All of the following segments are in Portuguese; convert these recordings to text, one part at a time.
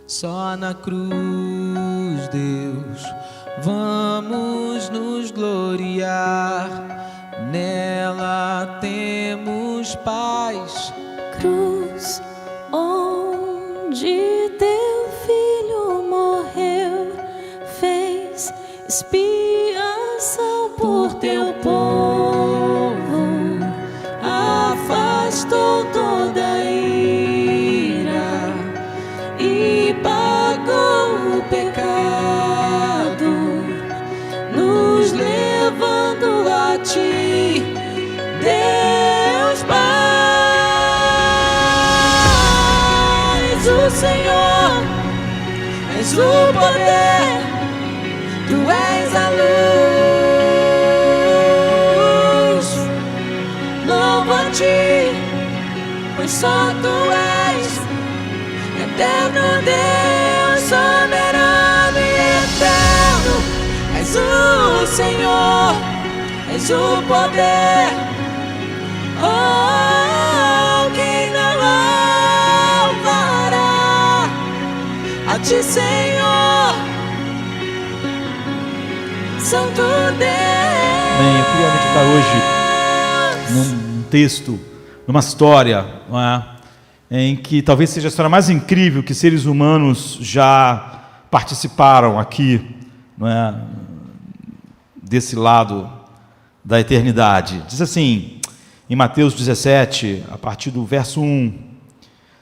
Só na cruz, Deus, vamos nos gloriar. Nela temos paz. Cruz, onde teu filho morreu, fez expiação por teu povo, afastou toda a ira e pagou o pecado, nos levando a ti, Deus Pai. És o Senhor, és o poder, tu és a luz. Louvo a ti, pois só tu és eterno Deus, soberano e eterno. És o Senhor, és o poder. Oh, quem não louvará a ti, Senhor, Santo Deus. Bem, eu queria meditar hoje num texto, numa história, não é? Em que talvez seja a história mais incrível que seres humanos já participaram aqui, não é? Desse lado da eternidade. Diz assim, em Mateus 17, a partir do verso 1: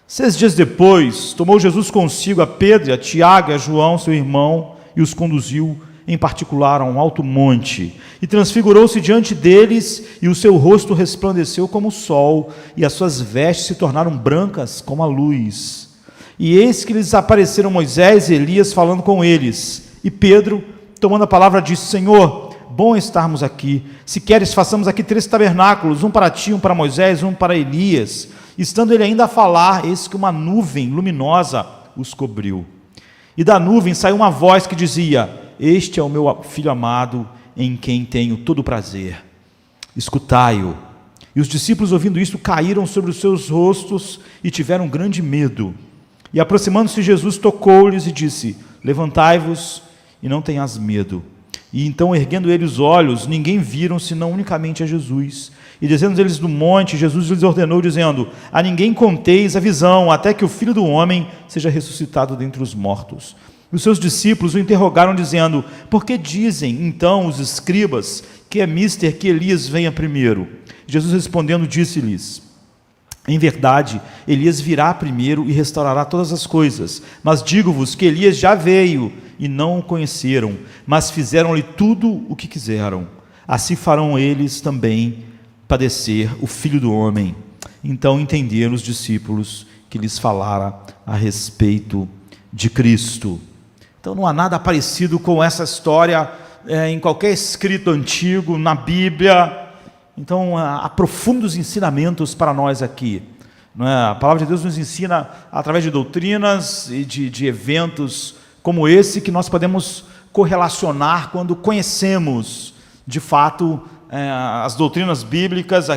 6 dias depois, tomou Jesus consigo a Pedro, a Tiago e a João, seu irmão, e os conduziu em particular a um alto monte, e transfigurou-se diante deles, e o seu rosto resplandeceu como o sol, e as suas vestes se tornaram brancas como a luz. E eis que lhes apareceram Moisés e Elias falando com eles. E Pedro, tomando a palavra, disse: Senhor, bom estarmos aqui. Se queres, façamos aqui 3 tabernáculos, um para ti, um para Moisés, um para Elias. Estando ele ainda a falar, eis que uma nuvem luminosa os cobriu. E da nuvem saiu uma voz que dizia: Este é o meu filho amado, em quem tenho todo o prazer. Escutai-o. E os discípulos, ouvindo isto, caíram sobre os seus rostos e tiveram grande medo. E aproximando-se Jesus, tocou-lhes e disse: Levantai-vos e não tenhas medo. E então, erguendo ele os olhos, ninguém viram, senão unicamente a Jesus. E descendo eles do monte, Jesus lhes ordenou, dizendo: A ninguém conteis a visão, até que o Filho do Homem seja ressuscitado dentre os mortos. Os seus discípulos o interrogaram, dizendo: Por que dizem, então, os escribas que é mister que Elias venha primeiro? Jesus respondendo, disse-lhes: Em verdade, Elias virá primeiro e restaurará todas as coisas. Mas digo-vos que Elias já veio e não o conheceram, mas fizeram-lhe tudo o que quiseram. Assim farão eles também padecer o Filho do Homem. Então entenderam os discípulos que lhes falara a respeito de Cristo. Então não há nada parecido com essa história em qualquer escrito antigo, na Bíblia. Então há profundos ensinamentos para nós aqui, não é? A palavra de Deus nos ensina através de doutrinas e de eventos como esse, que nós podemos correlacionar quando conhecemos de fato as doutrinas bíblicas,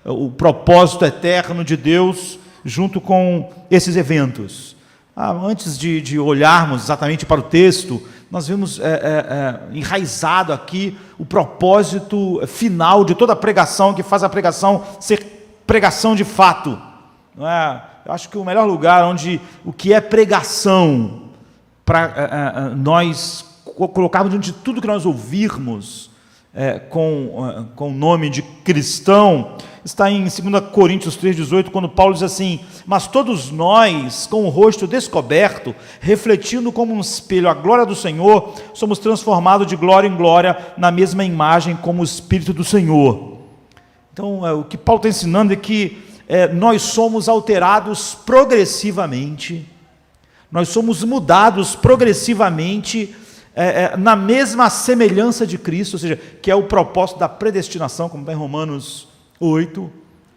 o propósito eterno de Deus junto com esses eventos. Antes de olharmos exatamente para o texto, nós vemos enraizado aqui o propósito final de toda a pregação, que faz a pregação ser pregação de fato. Não é? Eu acho que o melhor lugar onde o que é pregação, para nós colocarmos diante de tudo que nós ouvirmos com o nome de cristão, está em 2 Coríntios 3,18, quando Paulo diz assim: Mas todos nós, com o rosto descoberto, refletindo como um espelho a glória do Senhor, somos transformados de glória em glória, na mesma imagem como o Espírito do Senhor. Então, o que Paulo está ensinando é que nós somos alterados progressivamente, nós somos mudados progressivamente, na mesma semelhança de Cristo, ou seja, que é o propósito da predestinação, como está em Romanos 8,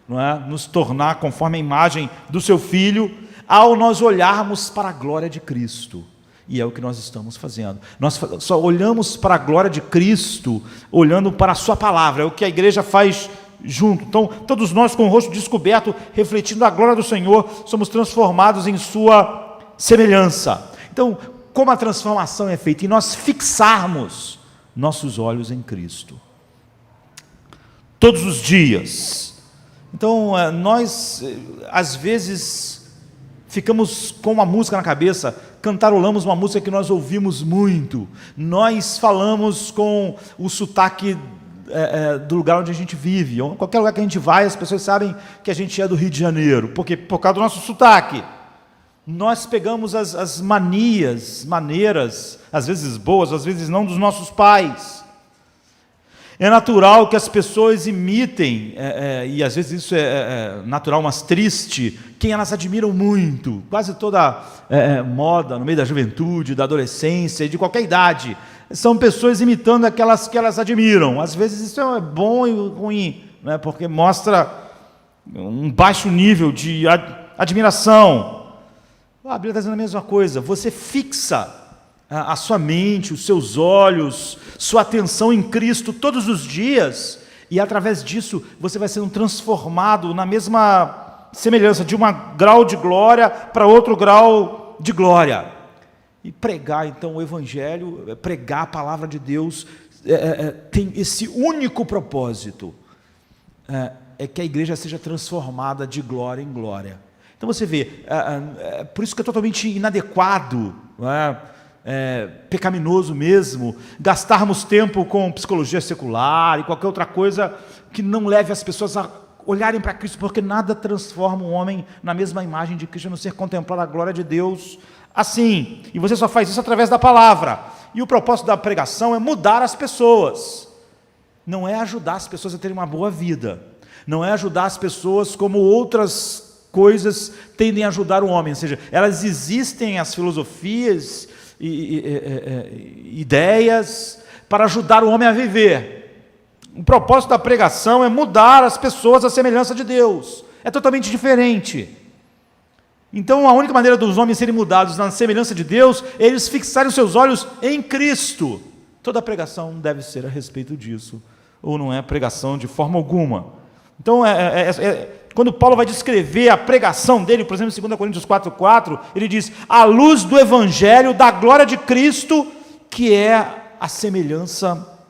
não é? Nos tornar conforme a imagem do seu Filho, ao nós olharmos para a glória de Cristo. E é o que nós estamos fazendo. Nós só olhamos para a glória de Cristo, olhando para a sua palavra, é o que a igreja faz junto. Então, todos nós com o rosto descoberto, refletindo a glória do Senhor, somos transformados em sua semelhança. Então, como a transformação é feita? Em nós fixarmos nossos olhos em Cristo. Todos os dias. Então, nós, às vezes, ficamos com uma música na cabeça, cantarolamos uma música que nós ouvimos muito, nós falamos com o sotaque do lugar onde a gente vive, ou qualquer lugar que a gente vai, as pessoas sabem que a gente é do Rio de Janeiro, porque por causa do nosso sotaque. Nós pegamos as maneiras, às vezes boas, às vezes não, dos nossos pais. É natural que as pessoas imitem, e às vezes isso é natural, mas triste, quem elas admiram muito. Quase toda moda, no meio da juventude, da adolescência, de qualquer idade, são pessoas imitando aquelas que elas admiram. Às vezes isso é bom e ruim, né, porque mostra um baixo nível de admiração. A Bíblia está dizendo a mesma coisa. Você fixa a sua mente, os seus olhos, sua atenção em Cristo todos os dias, e através disso você vai sendo transformado na mesma semelhança, de um grau de glória para outro grau de glória. E pregar então o Evangelho, pregar a palavra de Deus, tem esse único propósito, é que a igreja seja transformada de glória em glória. Então você vê, por isso que é totalmente inadequado, não é? Pecaminoso mesmo, gastarmos tempo com psicologia secular e qualquer outra coisa que não leve as pessoas a olharem para Cristo, porque nada transforma um homem na mesma imagem de Cristo, a não ser contemplar a glória de Deus assim. E você só faz isso através da palavra. E o propósito da pregação é mudar as pessoas, não é ajudar as pessoas a terem uma boa vida, não é ajudar as pessoas como outras coisas tendem a ajudar o homem, ou seja, elas existem, as filosofias ideias para ajudar o homem a viver. O propósito da pregação é mudar as pessoas à semelhança de Deus. É totalmente diferente. Então, a única maneira dos homens serem mudados na semelhança de Deus é eles fixarem os seus olhos em Cristo. Toda pregação deve ser a respeito disso, ou não é pregação de forma alguma. Então, quando Paulo vai descrever a pregação dele, por exemplo, em 2 Coríntios 4,4, ele diz: à luz do Evangelho da glória de Cristo, que é a semelhança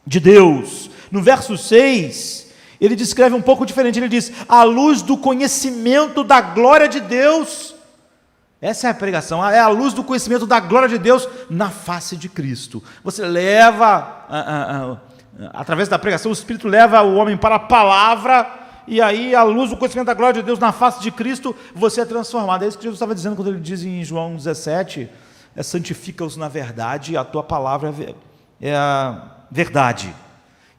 de Deus. No verso 6, ele descreve um pouco diferente, ele diz: à luz do conhecimento da glória de Deus. Essa é a pregação, é a luz do conhecimento da glória de Deus na face de Cristo. Você leva, através da pregação, o Espírito leva o homem para a palavra, e aí, à luz do conhecimento da glória de Deus na face de Cristo, você é transformado. É isso que Jesus estava dizendo quando ele diz em João 17, santifica-os na verdade, a tua palavra é a verdade.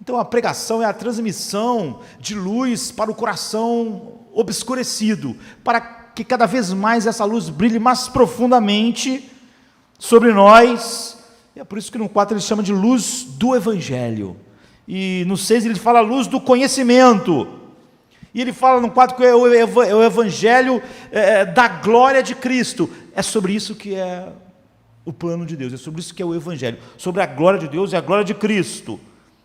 Então a pregação é a transmissão de luz para o coração obscurecido, para que cada vez mais essa luz brilhe mais profundamente sobre nós. E é por isso que no 4 ele chama de luz do Evangelho, e no 6 ele fala luz do conhecimento. E ele fala no 4 que é o Evangelho da glória de Cristo. É sobre isso que é o plano de Deus, é sobre isso que é o Evangelho, sobre a glória de Deus e a glória de Cristo.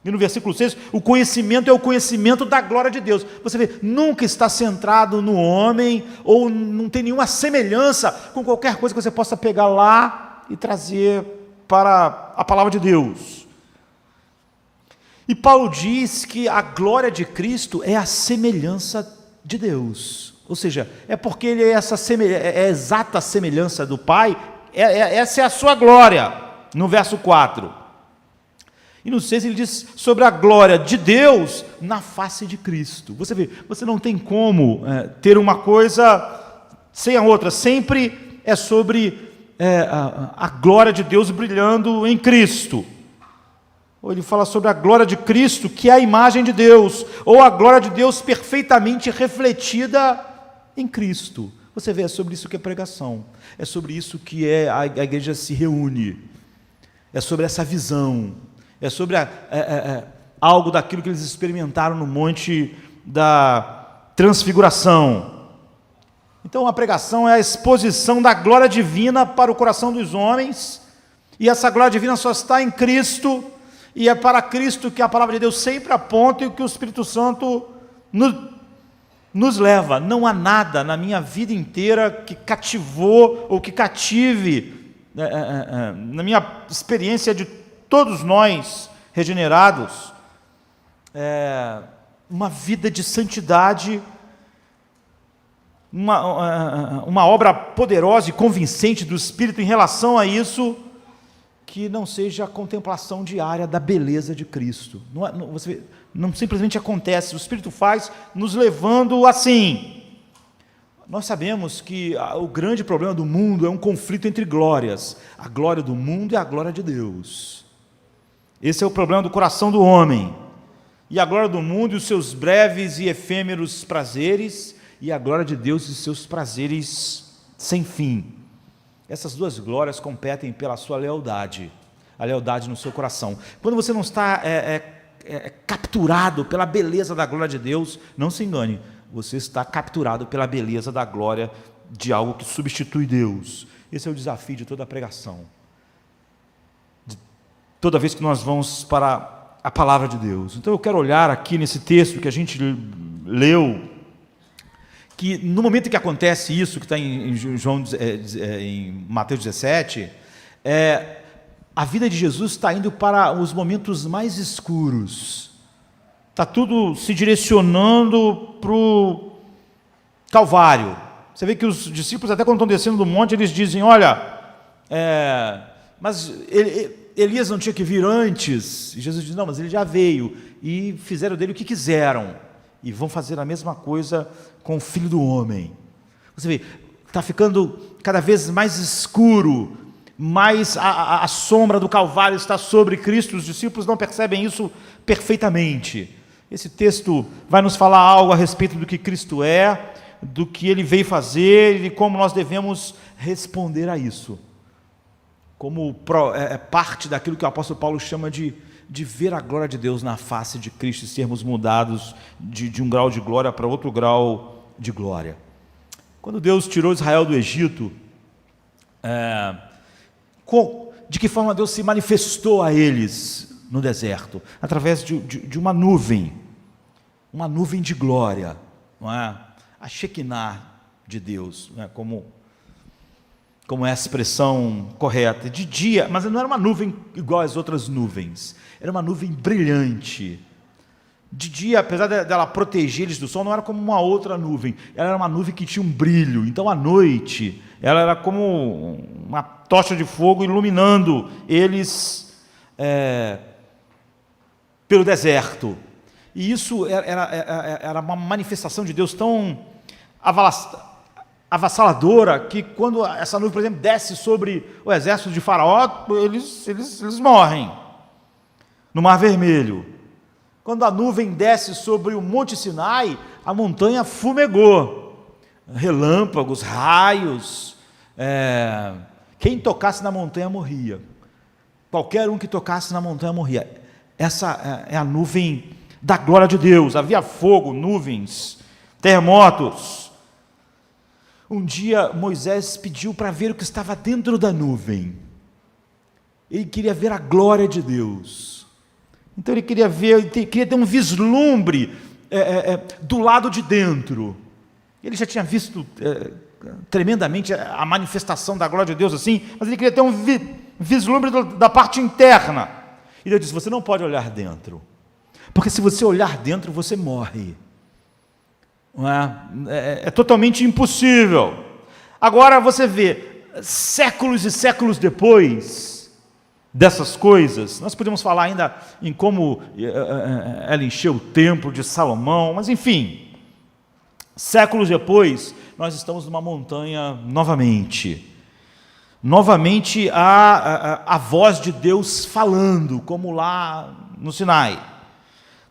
E no versículo 6, o conhecimento é o conhecimento da glória de Deus. Você vê, nunca está centrado no homem, ou não tem nenhuma semelhança com qualquer coisa que você possa pegar lá e trazer para a palavra de Deus. E Paulo diz que a glória de Cristo é a semelhança de Deus, ou seja, é porque ele é a exata semelhança do Pai, essa é a sua glória, no verso 4. E no 6 ele diz sobre a glória de Deus na face de Cristo. Você vê, você não tem como ter uma coisa sem a outra, sempre é sobre a glória de Deus brilhando em Cristo. Ou ele fala sobre a glória de Cristo, que é a imagem de Deus, ou a glória de Deus perfeitamente refletida em Cristo. Você vê, é sobre isso que é pregação, é sobre isso que a igreja se reúne, é sobre essa visão, é sobre algo daquilo que eles experimentaram no monte da transfiguração. Então a pregação é a exposição da glória divina para o coração dos homens, e essa glória divina só está em Cristo, e é para Cristo que a palavra de Deus sempre aponta e que o Espírito Santo nos leva. Não há nada na minha vida inteira que cativou ou que cative na minha experiência de todos nós regenerados, uma vida de santidade, uma obra poderosa e convincente do Espírito em relação a isso, que não seja a contemplação diária da beleza de Cristo. Não simplesmente acontece, o Espírito faz nos levando assim. Nós sabemos que o grande problema do mundo é um conflito entre glórias, a glória do mundo e a glória de Deus. Esse é o problema do coração do homem. E a glória do mundo e os seus breves e efêmeros prazeres, e a glória de Deus e os seus prazeres sem fim. Essas duas glórias competem pela sua lealdade, a lealdade no seu coração. Quando você não está capturado pela beleza da glória de Deus, não se engane, você está capturado pela beleza da glória de algo que substitui Deus. Esse é o desafio de toda a pregação. Toda vez que nós vamos para a palavra de Deus. Então eu quero olhar aqui nesse texto que a gente leu, que no momento que acontece isso, que está em Mateus 17, a vida de Jesus está indo para os momentos mais escuros. Está tudo se direcionando para o Calvário. Você vê que os discípulos, até quando estão descendo do monte, eles dizem, olha, mas Elias não tinha que vir antes. E Jesus diz, não, mas ele já veio. E fizeram dele o que quiseram. E vão fazer a mesma coisa com o Filho do Homem. Você vê, está ficando cada vez mais escuro, mais a sombra do Calvário está sobre Cristo. Os discípulos não percebem isso perfeitamente. Esse texto vai nos falar algo a respeito do que Cristo é, do que Ele veio fazer e como nós devemos responder a isso. Como parte daquilo que o apóstolo Paulo chama de ver a glória de Deus na face de Cristo e sermos mudados de um grau de glória para outro grau de glória. Quando Deus tirou Israel do Egito, de que forma Deus se manifestou a eles no deserto? Através de uma nuvem de glória, não é? A Shekinah de Deus, não é? Como é a expressão correta, de dia, mas não era uma nuvem igual às outras nuvens, era uma nuvem brilhante. De dia, apesar dela proteger eles do sol, não era como uma outra nuvem, ela era uma nuvem que tinha um brilho. Então à noite, ela era como uma tocha de fogo iluminando eles pelo deserto. E isso era uma manifestação de Deus tão avassaladora, que quando essa nuvem, por exemplo, desce sobre o exército de Faraó, eles morrem no Mar Vermelho. Quando a nuvem desce sobre o Monte Sinai, a montanha fumegou, relâmpagos, raios, quem tocasse na montanha morria, qualquer um que tocasse na montanha morria. Essa é a nuvem da glória de Deus. Havia fogo, nuvens, terremotos. Um dia Moisés pediu para ver o que estava dentro da nuvem. Ele queria ver a glória de Deus. Então ele queria ter um vislumbre do lado de dentro. Ele já tinha visto tremendamente a manifestação da glória de Deus assim, mas ele queria ter um vislumbre da parte interna. E Deus disse, você não pode olhar dentro, porque se você olhar dentro, você morre. Não é totalmente impossível. Agora você vê, séculos e séculos depois dessas coisas, nós podemos falar ainda em como ela encheu o templo de Salomão, mas enfim, séculos depois, nós estamos numa montanha novamente. Novamente a voz de Deus falando, como lá no Sinai.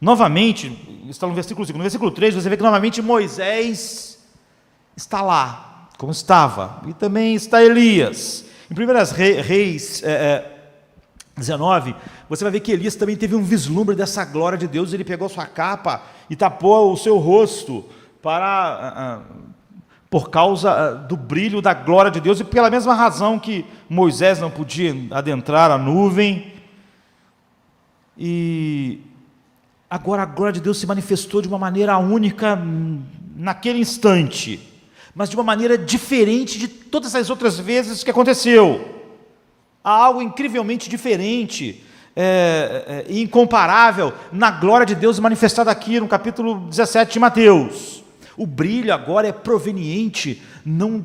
Novamente, está no versículo 5, no versículo 3, você vê que novamente Moisés está lá, como estava, e também está Elias. Em 1 Reis 19, você vai ver que Elias também teve um vislumbre dessa glória de Deus. Ele pegou sua capa e tapou o seu rosto por causa do brilho da glória de Deus, e pela mesma razão que Moisés não podia adentrar a nuvem. E agora a glória de Deus se manifestou de uma maneira única naquele instante, mas de uma maneira diferente de todas as outras vezes que aconteceu. Há algo incrivelmente diferente e incomparável na glória de Deus manifestada aqui no capítulo 17 de Mateus. O brilho agora é proveniente não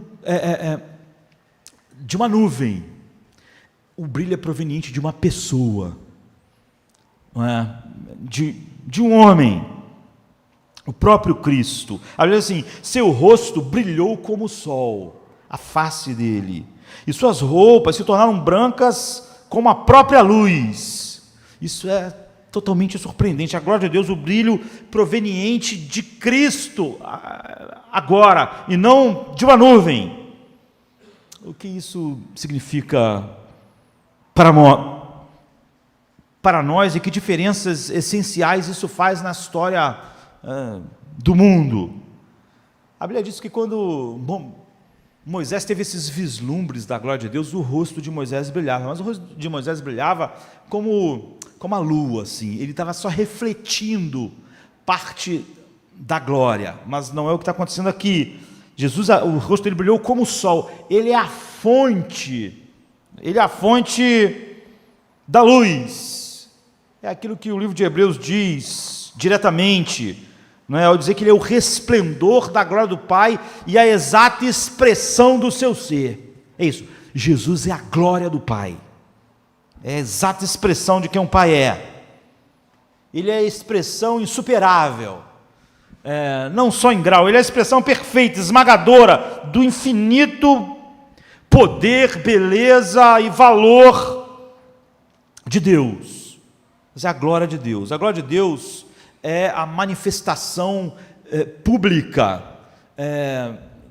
de uma nuvem. O brilho é proveniente de uma pessoa, não é? de um homem, o próprio Cristo. A Bíblia diz assim: seu rosto brilhou como o sol, a face dele, e suas roupas se tornaram brancas como a própria luz. Isso é totalmente surpreendente. A glória de Deus, o brilho proveniente de Cristo agora, e não de uma nuvem. O que isso significa para nós e que diferenças essenciais isso faz na história do mundo? A Bíblia diz que quando Moisés teve esses vislumbres da glória de Deus, o rosto de Moisés brilhava, mas o rosto de Moisés brilhava como a lua, assim. Ele estava só refletindo parte da glória, mas não é o que está acontecendo aqui. Jesus, o rosto dele brilhou como o sol. Ele é a fonte da luz. É aquilo que o livro de Hebreus diz diretamente, não é? Ao dizer que ele é o resplendor da glória do Pai e a exata expressão do seu ser. É isso. Jesus é a glória do Pai. É a exata expressão de quem um Pai é. Ele é a expressão insuperável. Não só em grau, ele é a expressão perfeita, esmagadora do infinito poder, beleza e valor de Deus. Essa é a glória de Deus. A glória de Deus é a manifestação pública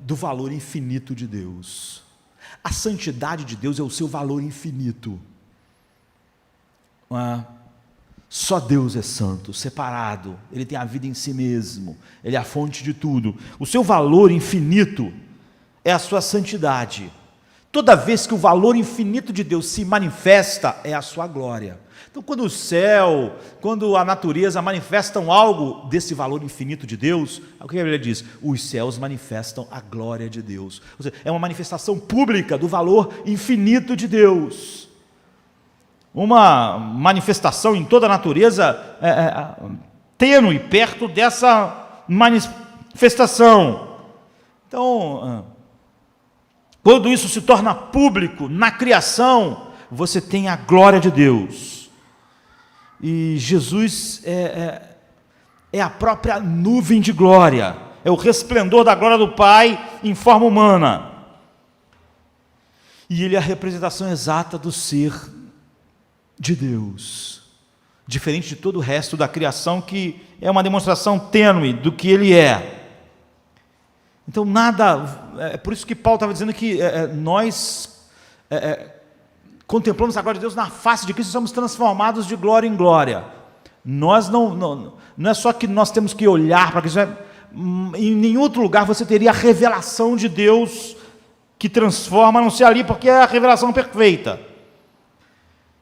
do valor infinito de Deus. A santidade de Deus é o seu valor infinito. Só Deus é santo, separado, Ele tem a vida em si mesmo, Ele é a fonte de tudo. O seu valor infinito é a sua santidade. Toda vez que o valor infinito de Deus se manifesta, é a sua glória. Então, quando o céu, quando a natureza manifestam algo desse valor infinito de Deus, o que a Bíblia diz? Os céus manifestam a glória de Deus. Ou seja, é uma manifestação pública do valor infinito de Deus. Uma manifestação em toda a natureza tênue, perto dessa manifestação. Então, quando isso se torna público na criação, você tem a glória de Deus. E Jesus é a própria nuvem de glória, é o resplendor da glória do Pai em forma humana. E Ele é a representação exata do ser de Deus, diferente de todo o resto da criação, que é uma demonstração tênue do que Ele é. Então é por isso que Paulo estava dizendo que nós contemplamos a glória de Deus na face de Cristo e somos transformados de glória em glória. Nós não é só que nós temos que olhar para Cristo, em nenhum outro lugar você teria a revelação de Deus que transforma, a não ser ali, porque é a revelação perfeita.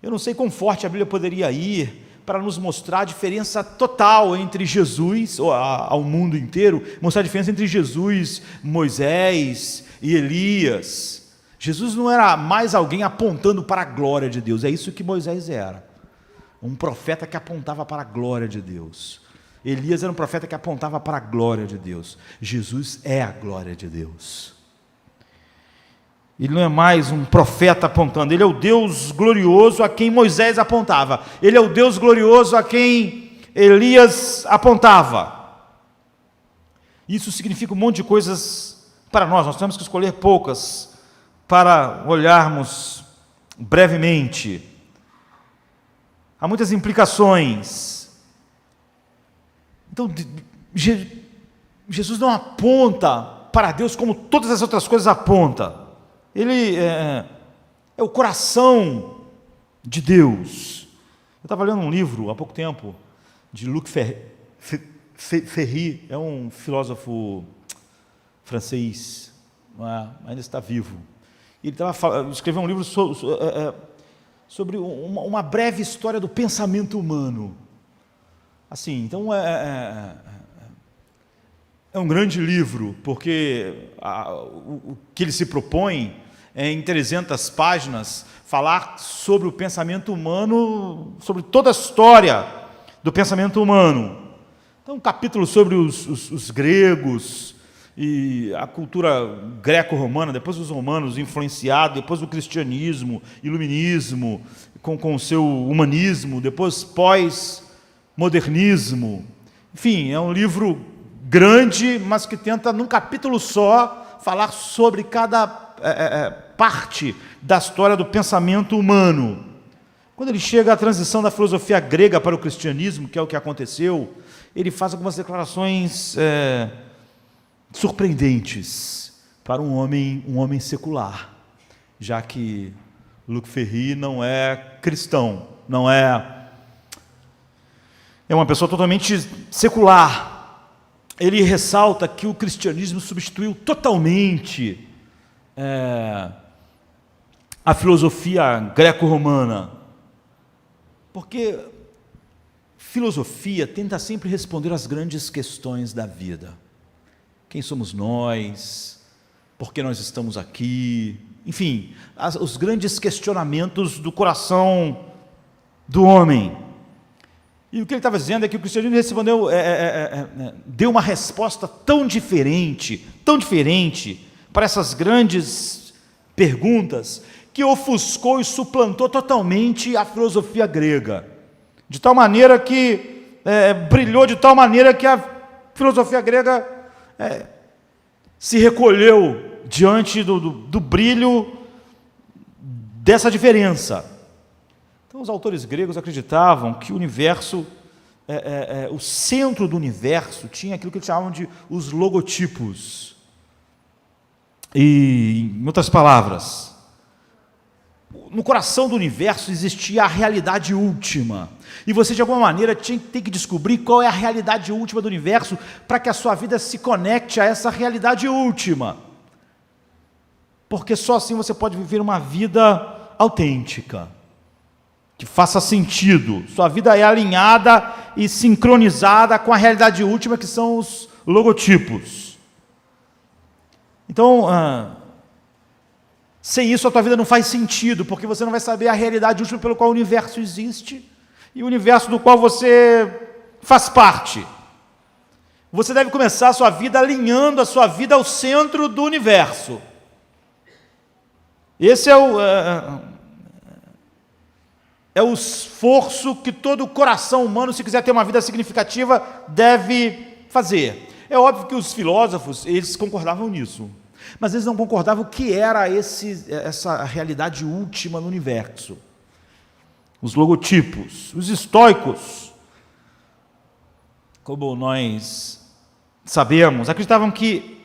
Eu não sei quão forte a Bíblia poderia ir para nos mostrar a diferença total entre Jesus, ao mundo inteiro, mostrar a diferença entre Jesus, Moisés e Elias. Jesus não era mais alguém apontando para a glória de Deus, é isso que Moisés era. Um profeta que apontava para a glória de Deus. Elias era um profeta que apontava para a glória de Deus. Jesus é a glória de Deus. Ele não é mais um profeta apontando, ele é o Deus glorioso a quem Moisés apontava, ele é o Deus glorioso a quem Elias apontava. Isso significa um monte de coisas para nós temos que escolher poucas para olharmos brevemente. Há muitas implicações. Então, Jesus não aponta para Deus como todas as outras coisas apontam. Ele é o coração de Deus. Eu estava lendo um livro há pouco tempo, de Luc Ferry, é um filósofo francês, ainda está vivo. Ele escreveu um livro sobre uma breve história do pensamento humano. Assim, então é um grande livro, porque o que ele se propõe em 300 páginas, falar sobre o pensamento humano, sobre toda a história do pensamento humano. Então, um capítulo sobre os gregos e a cultura greco-romana, depois os romanos influenciados, depois o cristianismo, iluminismo, com o seu humanismo, depois pós-modernismo. Enfim, é um livro grande, mas que tenta, num capítulo só, falar sobre cada parte da história do pensamento humano. Quando ele chega à transição da filosofia grega para o cristianismo, que é o que aconteceu, ele faz algumas declarações surpreendentes para um homem secular, já que Luc Ferry não é cristão, não é uma pessoa totalmente secular. Ele ressalta que o cristianismo substituiu totalmente a filosofia greco-romana, porque filosofia tenta sempre responder às grandes questões da vida. Quem somos nós? Por que nós estamos aqui? Enfim, os grandes questionamentos do coração do homem. E o que ele estava dizendo é que o cristianismo respondeu, deu uma resposta tão diferente para essas grandes perguntas, que ofuscou e suplantou totalmente a filosofia grega. De tal maneira que, brilhou de tal maneira que a filosofia grega se recolheu diante do brilho dessa diferença. Então, os autores gregos acreditavam que o universo, o centro do universo, tinha aquilo que eles chamavam de os logotipos. E, em outras palavras, no coração do universo existia a realidade última. E você, de alguma maneira, tem que descobrir qual é a realidade última do universo para que a sua vida se conecte a essa realidade última. Porque só assim você pode viver uma vida autêntica, que faça sentido. Sua vida é alinhada e sincronizada com a realidade última, que são os logotipos. Então, sem isso a tua vida não faz sentido, porque você não vai saber a realidade última pelo qual o universo existe e o universo do qual você faz parte. Você deve começar a sua vida alinhando a sua vida ao centro do universo. Esse é o esforço que todo coração humano, se quiser ter uma vida significativa, deve fazer. É óbvio que os filósofos, eles concordavam nisso, mas eles não concordavam o que era essa realidade última no universo. Os logotipos, os estoicos, como nós sabemos, acreditavam que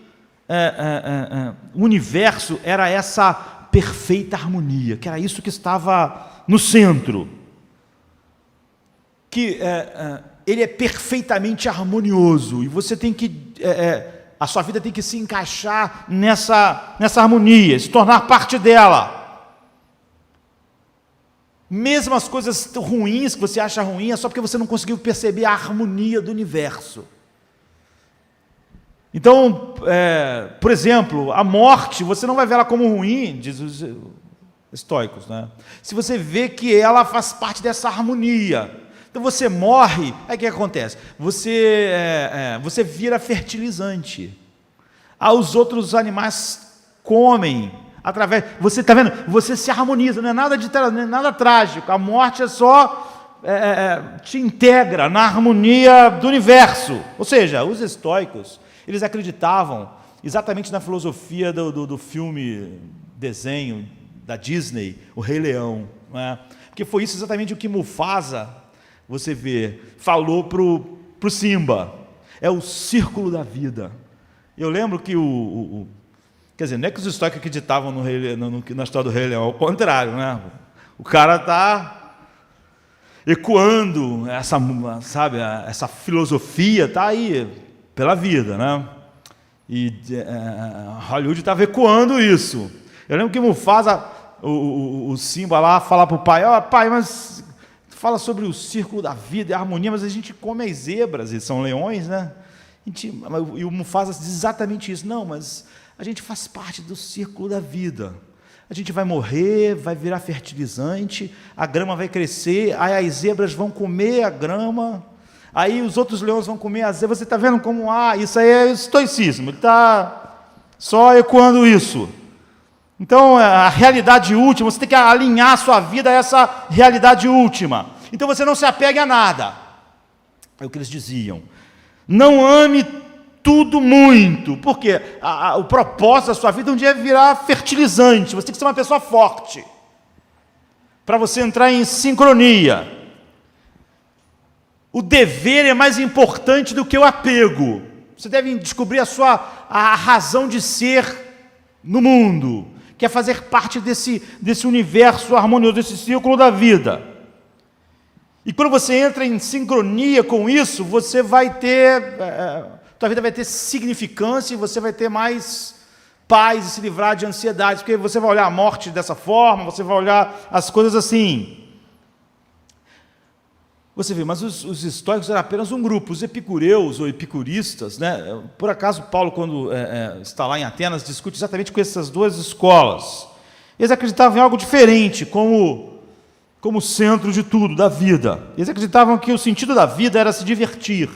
o universo era essa perfeita harmonia, que era isso que estava no centro, que ele é perfeitamente harmonioso, e você tem que, a sua vida tem que se encaixar nessa harmonia, se tornar parte dela. Mesmo as coisas ruins que você acha ruim, é só porque você não conseguiu perceber a harmonia do universo. Então, por exemplo, a morte, você não vai ver ela como ruim, diz os estoicos, né? Se você vê que ela faz parte dessa harmonia. Então você morre, aí o que acontece? Você vira fertilizante. Os outros animais comem através. Você está vendo? Você se harmoniza, não é nada trágico. A morte é só te integra na harmonia do universo. Ou seja, os estoicos, eles acreditavam exatamente na filosofia do filme, desenho da Disney, O Rei Leão, não é? Porque foi isso exatamente o que Mufasa, você vê, falou para o Simba. É o círculo da vida. Eu lembro que quer dizer, não é que os estoicos acreditavam na história do Rei Leão, ao contrário, né? O cara está ecoando essa filosofia, está aí pela vida, né? E Hollywood estava ecoando isso. Eu lembro que Mufasa, o Simba lá, fala para o pai: pai, mas fala sobre o círculo da vida e a harmonia, mas a gente come as zebras, eles são leões, né? E o Mufasa diz exatamente isso: não, mas a gente faz parte do círculo da vida. a gente vai morrer, vai virar fertilizante, a grama vai crescer, aí as zebras vão comer a grama, aí os outros leões vão comer as zebras. Você está vendo como isso aí é estoicismo, ele está só ecoando isso. Então, a realidade última, você tem que alinhar a sua vida a essa realidade última. Então, você não se apegue a nada. É o que eles diziam. Não ame tudo muito, porque o propósito da sua vida um dia é virar fertilizante. Você tem que ser uma pessoa forte, para você entrar em sincronia. O dever é mais importante do que o apego. Você deve descobrir a razão de ser no mundo, que é fazer parte desse universo harmonioso, desse círculo da vida. E quando você entra em sincronia com isso, você vai ter, tua vida vai ter significância e você vai ter mais paz e se livrar de ansiedades, porque você vai olhar a morte dessa forma, você vai olhar as coisas assim. Você vê, mas os estoicos eram apenas um grupo, os epicureus ou epicuristas, né? Por acaso Paulo, quando está lá em Atenas, discute exatamente com essas duas escolas. Eles acreditavam em algo diferente, como centro de tudo, da vida. Eles acreditavam que o sentido da vida era se divertir,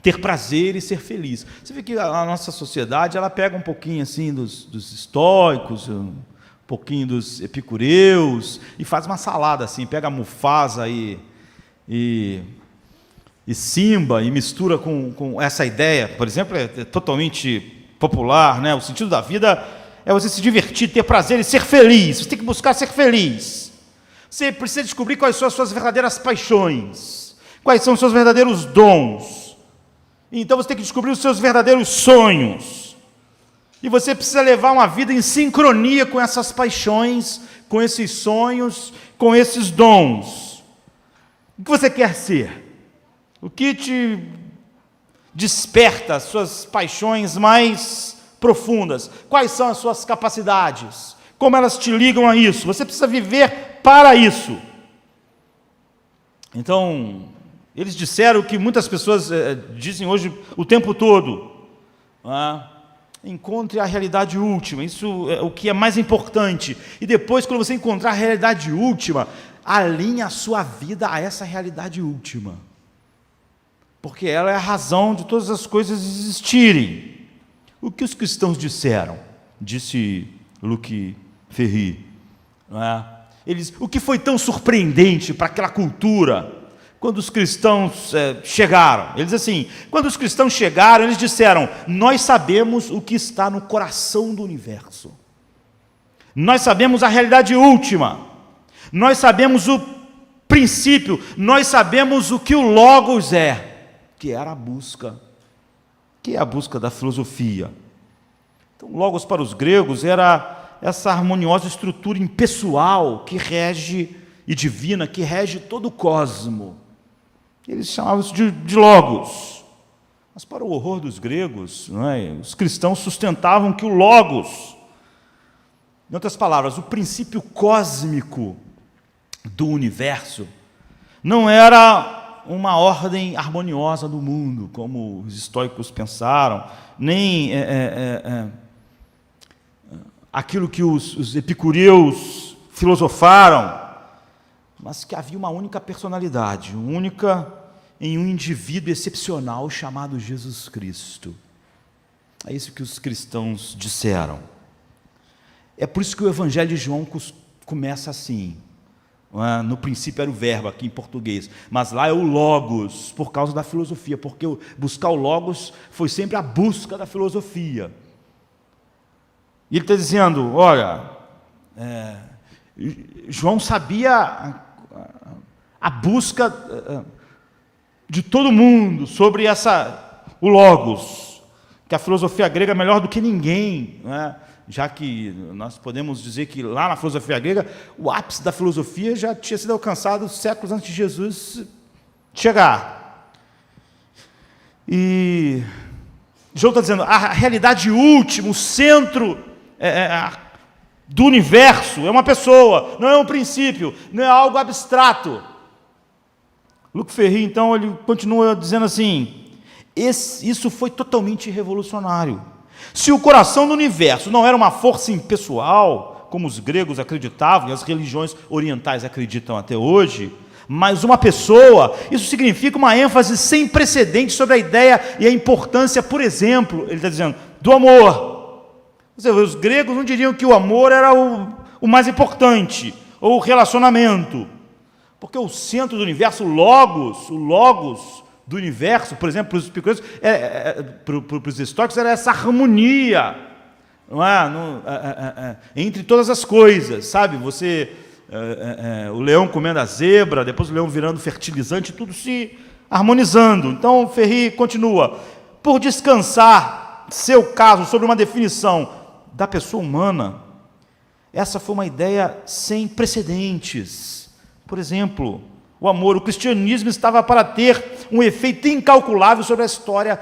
ter prazer e ser feliz. Você vê que a nossa sociedade, ela pega um pouquinho assim dos estoicos, um pouquinho dos epicureus, e faz uma salada assim, pega Mufasa e Simba, e mistura com essa ideia. Por exemplo, é totalmente popular, né? O sentido da vida é você se divertir, ter prazer e ser feliz. Você tem que buscar ser feliz. Você precisa descobrir quais são as suas verdadeiras paixões, quais são os seus verdadeiros dons. Então você tem que descobrir os seus verdadeiros sonhos. E você precisa levar uma vida em sincronia com essas paixões, com esses sonhos, com esses dons. O que você quer ser? O que te desperta as suas paixões mais profundas? Quais são as suas capacidades? Como elas te ligam a isso? Você precisa viver para isso. Então, eles disseram o que muitas pessoas dizem hoje o tempo todo. Encontre a realidade última, isso é o que é mais importante. E depois, quando você encontrar a realidade última, alinhe a sua vida a essa realidade última. Porque ela é a razão de todas as coisas existirem. O que os cristãos disseram? Disse Luc Ferry. O que foi tão surpreendente para aquela cultura quando os cristãos chegaram? Eles assim, quando os cristãos chegaram, eles disseram: nós sabemos o que está no coração do universo. Nós sabemos a realidade última. Nós sabemos o princípio. Nós sabemos o que o Logos é, que era a busca, que é a busca da filosofia. Então, Logos para os gregos era essa harmoniosa estrutura impessoal que rege, e divina, que rege todo o cosmo. Eles chamavam isso de Logos. Mas para o horror dos gregos, os cristãos sustentavam que o Logos, em outras palavras, o princípio cósmico do universo, não era uma ordem harmoniosa do mundo, como os estoicos pensaram, nem aquilo que os epicureus filosofaram, mas que havia uma única personalidade, única em um indivíduo excepcional chamado Jesus Cristo. É isso que os cristãos disseram. É por isso que o Evangelho de João começa assim. No princípio era o verbo, aqui em português, mas lá é o Logos, por causa da filosofia, porque buscar o Logos foi sempre a busca da filosofia. E ele está dizendo, olha, João sabia a busca de todo mundo sobre o Logos, que a filosofia grega é melhor do que ninguém, já que nós podemos dizer que lá na filosofia grega, o ápice da filosofia já tinha sido alcançado séculos antes de Jesus chegar. E João está dizendo, a realidade última, o centro do universo é uma pessoa, não é um princípio, não é algo abstrato. Luc Ferry, então, ele continua dizendo assim, isso foi totalmente revolucionário. Se o coração do universo não era uma força impessoal, como os gregos acreditavam e as religiões orientais acreditam até hoje, mas uma pessoa, isso significa uma ênfase sem precedentes sobre a ideia e a importância, por exemplo, ele está dizendo, do amor. Os gregos não diriam que o amor era o mais importante, ou o relacionamento, porque o centro do universo, o logos do universo, por exemplo, para os epicureus, para os estoicos, era essa harmonia, não é? Entre todas as coisas, sabe? O leão comendo a zebra, depois o leão virando fertilizante, tudo se harmonizando. Então, Ferri continua, por descansar seu caso sobre uma definição da pessoa humana, essa foi uma ideia sem precedentes. Por exemplo, o amor, o cristianismo estava para ter um efeito incalculável sobre a história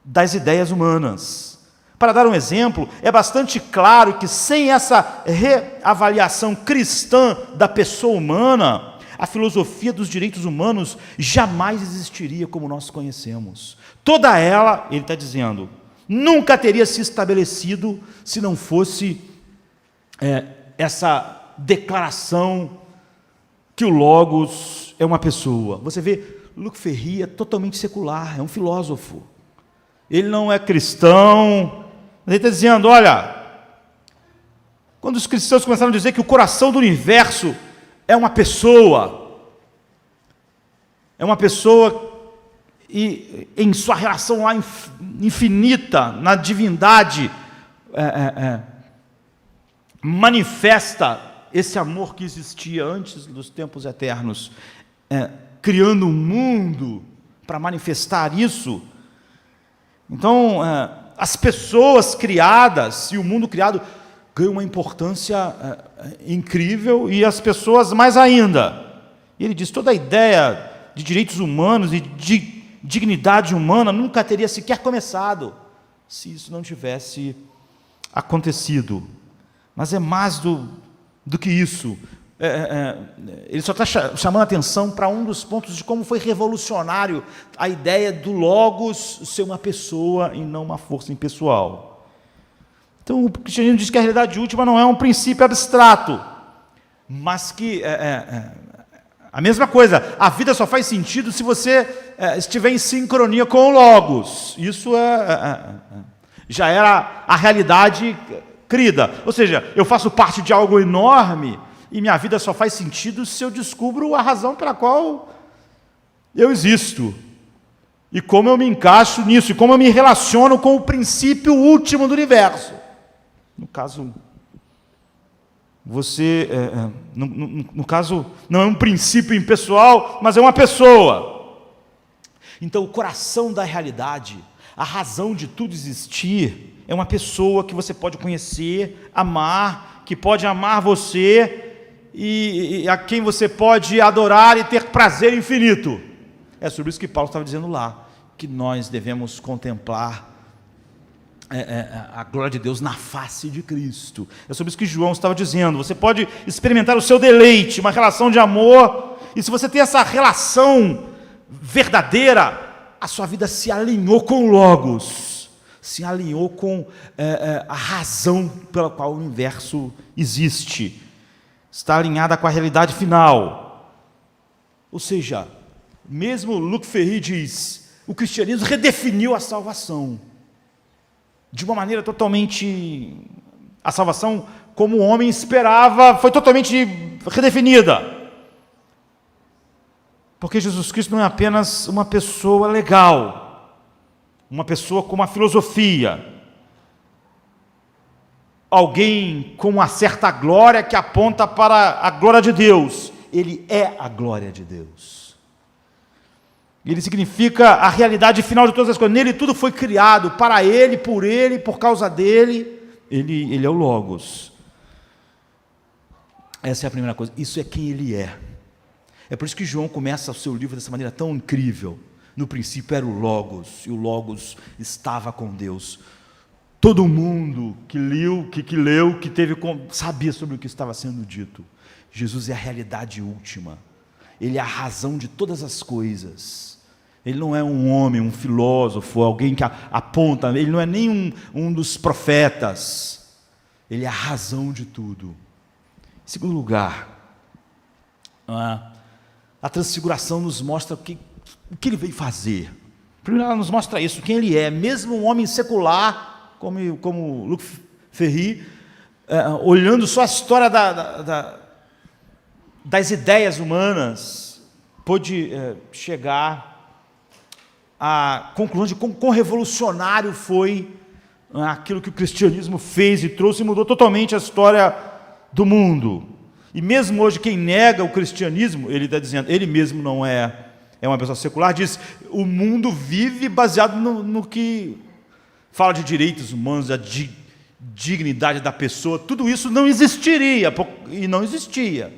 das ideias humanas. Para dar um exemplo, é bastante claro que sem essa reavaliação cristã da pessoa humana, a filosofia dos direitos humanos jamais existiria como nós conhecemos. Toda ela, ele está dizendo, nunca teria se estabelecido se não fosse essa declaração que o Logos é uma pessoa. Você vê, Luc Ferry é totalmente secular, é um filósofo. Ele não é cristão. Ele está dizendo, olha, quando os cristãos começaram a dizer que o coração do universo é uma pessoa e em sua relação lá infinita, na divindade, manifesta esse amor que existia antes dos tempos eternos, criando um mundo para manifestar isso. Então, as pessoas criadas e o mundo criado ganham uma importância incrível, e as pessoas mais ainda. E ele diz, toda a ideia de direitos humanos e de dignidade humana nunca teria sequer começado se isso não tivesse acontecido. Mas é mais do que isso. Ele só está chamando a atenção para um dos pontos de como foi revolucionário a ideia do Logos ser uma pessoa e não uma força impessoal. Então, o cristianismo diz que a realidade última não é um princípio abstrato, mas que a mesma coisa, a vida só faz sentido se você estiver em sincronia com o Logos. Isso já era a realidade crida. Ou seja, eu faço parte de algo enorme e minha vida só faz sentido se eu descubro a razão pela qual eu existo. E como eu me encaixo nisso, e como eu me relaciono com o princípio último do universo. No caso, no caso, não é um princípio impessoal, mas é uma pessoa. Então, o coração da realidade, a razão de tudo existir, é uma pessoa que você pode conhecer, amar, que pode amar você, e a quem você pode adorar e ter prazer infinito. É sobre isso que Paulo estava dizendo lá, que nós devemos contemplar a glória de Deus na face de Cristo. É sobre isso que João estava dizendo. Você pode experimentar o seu deleite, uma relação de amor, e se você tem essa relação verdadeira, a sua vida se alinhou com o Logos, se alinhou com a razão pela qual o universo existe, está alinhada com a realidade final. Ou seja, mesmo Luc Ferry diz, o cristianismo redefiniu a salvação, de uma maneira totalmente... A salvação, como o homem esperava, foi totalmente redefinida. Porque Jesus Cristo não é apenas uma pessoa legal, uma pessoa com uma filosofia, alguém com uma certa glória que aponta para a glória de Deus. Ele é a glória de Deus. Ele significa a realidade final de todas as coisas. Nele tudo foi criado, para Ele, por causa dEle. Ele é o Logos. Essa é a primeira coisa. Isso é quem Ele é. É por isso que João começa o seu livro dessa maneira tão incrível. No princípio era o Logos, e o Logos estava com Deus. Todo mundo que leu, sabia sobre o que estava sendo dito. Jesus é a realidade última. Ele é a razão de todas as coisas. Ele não é um homem, um filósofo, alguém que aponta, ele não é nem um dos profetas. Ele é a razão de tudo. Em segundo lugar, a transfiguração nos mostra o que ele veio fazer. Primeiro, ela nos mostra isso, quem ele é. Mesmo um homem secular, como Luc Ferry, olhando só a história das ideias humanas, pôde chegar à conclusão de quão revolucionário foi aquilo que o cristianismo fez e trouxe e mudou totalmente a história do mundo. E mesmo hoje quem nega o cristianismo, ele está dizendo, ele mesmo não é uma pessoa secular, diz, o mundo vive baseado no que fala de direitos humanos, da dignidade da pessoa, tudo isso não existiria, e não existia,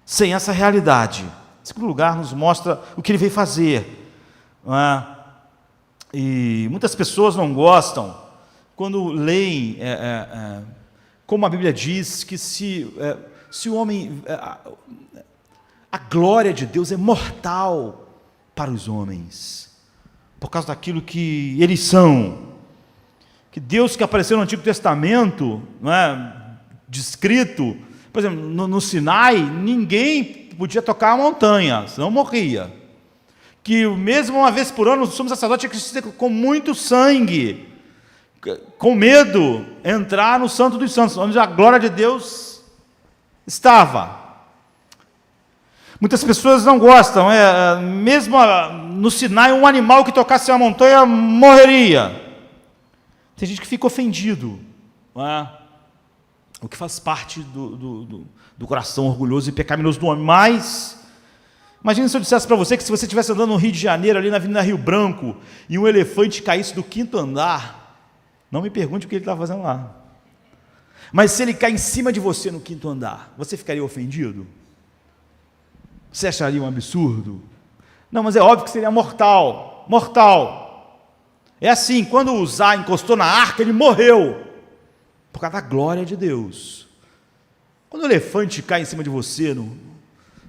sem essa realidade. Em segundo lugar, nos mostra o que ele veio fazer. E muitas pessoas não gostam quando leem, como a Bíblia diz, que se o homem, a glória de Deus é mortal para os homens, por causa daquilo que eles são, que Deus que apareceu no Antigo Testamento, descrito, por exemplo, no Sinai, ninguém podia tocar a montanha, senão morria. Que mesmo uma vez por ano o sumo sacerdote tinha que ser com muito sangue, com medo, entrar no Santo dos Santos, onde a glória de Deus estava. Muitas pessoas não gostam, mesmo no Sinai, um animal que tocasse a montanha morreria. Tem gente que fica ofendido, o que faz parte do coração orgulhoso e pecaminoso do homem. Mas imagine se eu dissesse para você que se você estivesse andando no Rio de Janeiro, ali na Avenida Rio Branco, e um elefante caísse do 5º andar, não me pergunte o que ele está fazendo lá. Mas se ele cai em cima de você no 5º andar, você ficaria ofendido? Você acharia um absurdo? Não, mas é óbvio que seria mortal. Mortal. É assim, quando Uzá encostou na arca, ele morreu, por causa da glória de Deus. Quando o elefante cai em cima de você do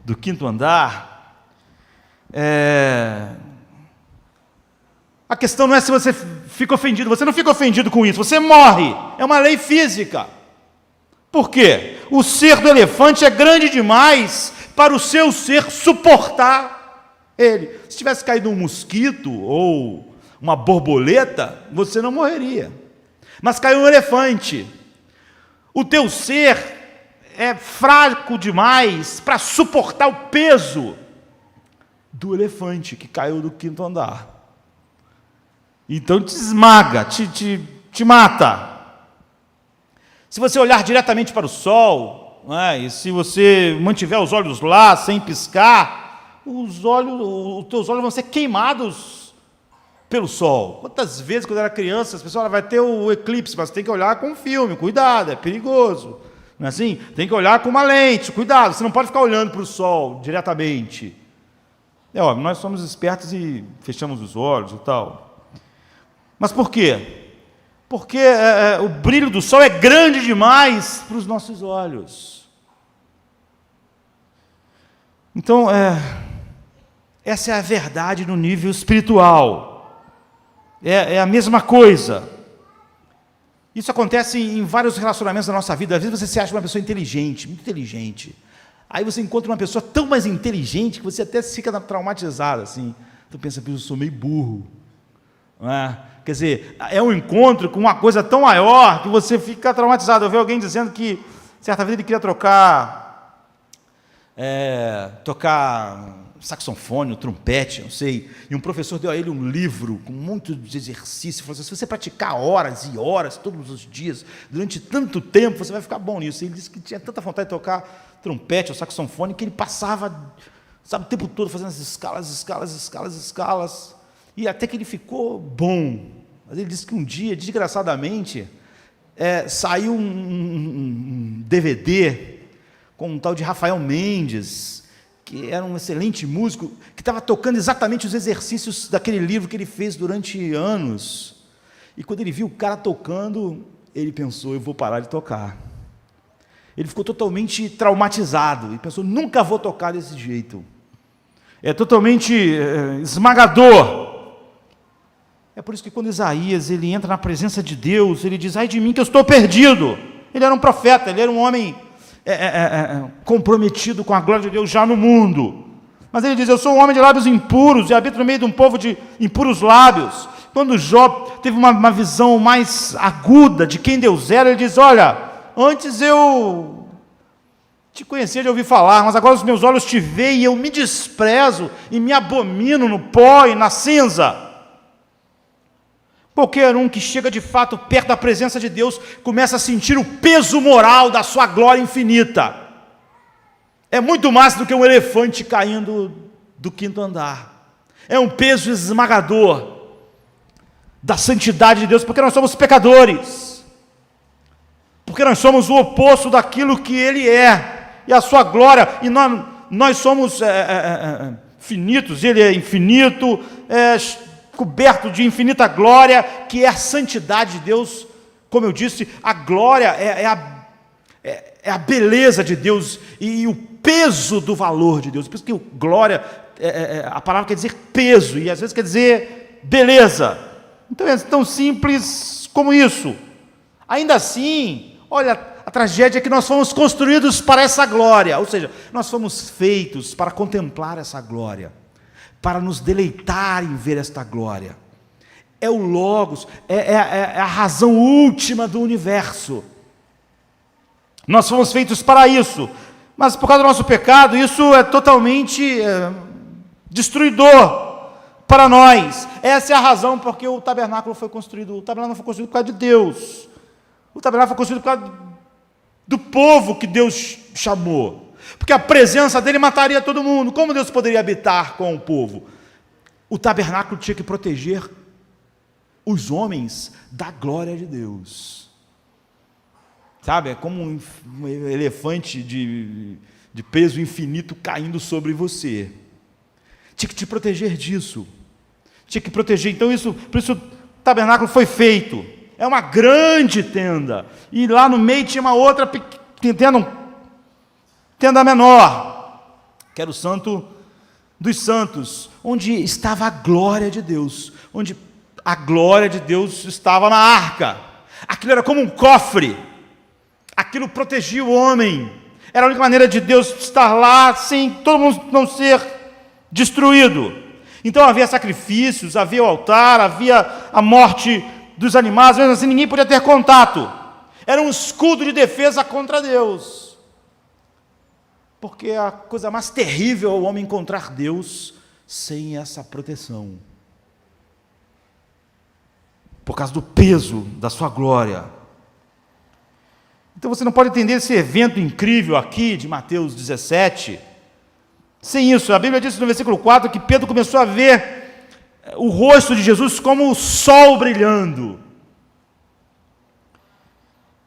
5º andar, a questão não é se você fica ofendido, você não fica ofendido com isso, você morre, é uma lei física. Por quê? O ser do elefante é grande demais para o seu ser suportar ele. Se tivesse caído um mosquito ou uma borboleta, você não morreria. Mas caiu um elefante. O teu ser é fraco demais para suportar o peso do elefante que caiu do 5º andar. Então te esmaga, te mata. Se você olhar diretamente para o sol, e se você mantiver os olhos lá, sem piscar, os teus olhos vão ser queimados pelo sol. Quantas vezes, quando eu era criança, as pessoas vai ter o eclipse, mas tem que olhar com um filme, cuidado, é perigoso. Não é assim? Tem que olhar com uma lente, cuidado, você não pode ficar olhando para o sol diretamente. É óbvio, nós somos espertos e fechamos os olhos e tal. Mas por quê? Porque o brilho do sol é grande demais para os nossos olhos. Então, essa é a verdade no nível espiritual. É a mesma coisa. Isso acontece em vários relacionamentos da nossa vida. Às vezes você se acha uma pessoa inteligente, muito inteligente. Aí você encontra uma pessoa tão mais inteligente que você até fica traumatizado, assim. Tu pensa, eu sou meio burro. Não é? Quer dizer, é um encontro com uma coisa tão maior que você fica traumatizado. Eu vi alguém dizendo que, certa vez, ele queria tocar saxofone, trompete, não sei, e um professor deu a ele um livro com um monte de exercícios, falou assim, se você praticar horas e horas, todos os dias, durante tanto tempo, você vai ficar bom nisso. Ele disse que tinha tanta vontade de tocar trompete ou saxofone, que ele passava, o tempo todo fazendo as escalas, e até que ele ficou bom. Mas ele disse que um dia, desgraçadamente, saiu um DVD com um tal de Rafael Mendes, que era um excelente músico, que estava tocando exatamente os exercícios daquele livro que ele fez durante anos. E quando ele viu o cara tocando, ele pensou, eu vou parar de tocar. Ele ficou totalmente traumatizado, e pensou, nunca vou tocar desse jeito. é totalmente esmagador. É por isso que quando Isaías ele entra na presença de Deus, ele diz: ai de mim que eu estou perdido. Ele era um profeta, ele era um homem comprometido com a glória de Deus já no mundo. Mas ele diz: eu sou um homem de lábios impuros e habito no meio de um povo de impuros lábios. Quando Jó teve uma visão mais aguda de quem Deus era, ele diz: olha, antes eu te conhecia de ouvir falar, mas agora os meus olhos te veem e eu me desprezo e me abomino no pó e na cinza. Qualquer um que chega de fato perto da presença de Deus começa a sentir o peso moral da sua glória infinita. É muito mais do que um elefante caindo do quinto andar. É um peso esmagador da santidade de Deus, porque nós somos pecadores, porque nós somos o oposto daquilo que Ele é, e a sua glória, e nós somos finitos, Ele é infinito, coberto de infinita glória, que é a santidade de Deus. Como eu disse, a glória é a beleza de Deus e o peso do valor de Deus. Por isso que glória, a palavra quer dizer peso, e às vezes quer dizer beleza. Então é tão simples como isso. Ainda assim, olha, a tragédia é que nós fomos construídos para essa glória, ou seja, nós fomos feitos para contemplar essa glória, para nos deleitar em ver esta glória. É o Logos, é a razão última do universo. Nós fomos feitos para isso, mas por causa do nosso pecado, isso é totalmente destruidor para nós. Essa é a razão porque o tabernáculo foi construído. O tabernáculo foi construído por causa de Deus. O tabernáculo foi construído por causa do povo que Deus chamou. Porque a presença dele mataria todo mundo. Como Deus poderia habitar com o povo? O tabernáculo tinha que proteger os homens da glória de Deus. Sabe, é como um elefante de peso infinito caindo sobre você. Tinha que te proteger disso. Tinha que proteger. Então, por isso o tabernáculo foi feito. É uma grande tenda. E lá no meio tinha uma outra tenda menor, que era o Santo dos Santos, onde estava a glória de Deus, onde a glória de Deus estava na arca. Aquilo era como um cofre, aquilo protegia o homem, era a única maneira de Deus estar lá, sem todo mundo não ser destruído. Então havia sacrifícios, havia o altar, havia a morte dos animais, mas assim ninguém podia ter contato, era um escudo de defesa contra Deus. Porque a coisa mais terrível é o homem encontrar Deus sem essa proteção. Por causa do peso da sua glória. Então você não pode entender esse evento incrível aqui de Mateus 17 sem isso. A Bíblia diz no versículo 4 que Pedro começou a ver o rosto de Jesus como o sol brilhando.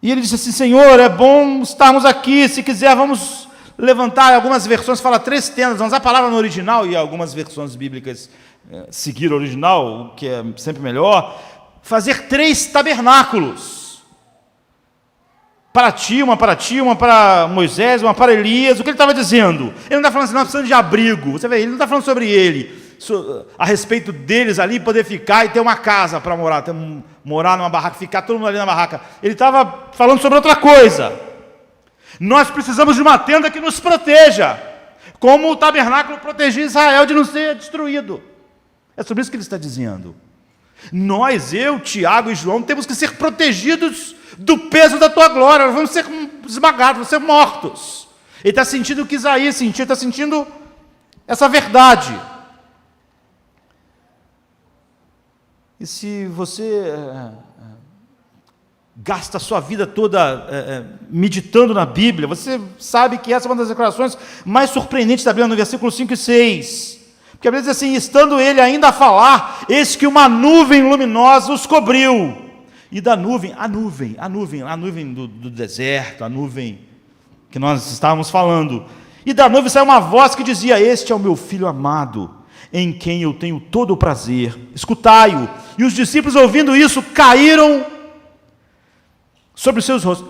E ele disse assim: Senhor, é bom estarmos aqui, se quiser vamos levantar. Algumas versões falam 3 tendas, mas a palavra no original, e algumas versões bíblicas seguiram o original, o que é sempre melhor, fazer 3 tabernáculos. Para ti, uma para Moisés, uma para Elias. O que ele estava dizendo? Ele não está falando assim, nós precisamos de abrigo. Você vê, ele não está falando sobre ele, a respeito deles ali, poder ficar e ter uma casa para morar, morar numa barraca, ficar todo mundo ali na barraca. Ele estava falando sobre outra coisa. Nós precisamos de uma tenda que nos proteja, como o tabernáculo protegia Israel de não ser destruído. É sobre isso que ele está dizendo. Nós, eu, Tiago e João, temos que ser protegidos do peso da tua glória. Nós vamos ser esmagados, vamos ser mortos. Ele está sentindo o que Isaías sentiu, está sentindo essa verdade. E se você gasta a sua vida toda meditando na Bíblia, você sabe que essa é uma das declarações mais surpreendentes da Bíblia, no versículo 5 e 6. Porque a Bíblia diz assim: estando ele ainda a falar, eis que uma nuvem luminosa os cobriu. E da nuvem, a nuvem do deserto, a nuvem que nós estávamos falando. E da nuvem saiu uma voz que dizia: este é o meu filho amado, em quem eu tenho todo o prazer, escutai-o. E os discípulos, ouvindo isso, caíram sobre os seus rostos,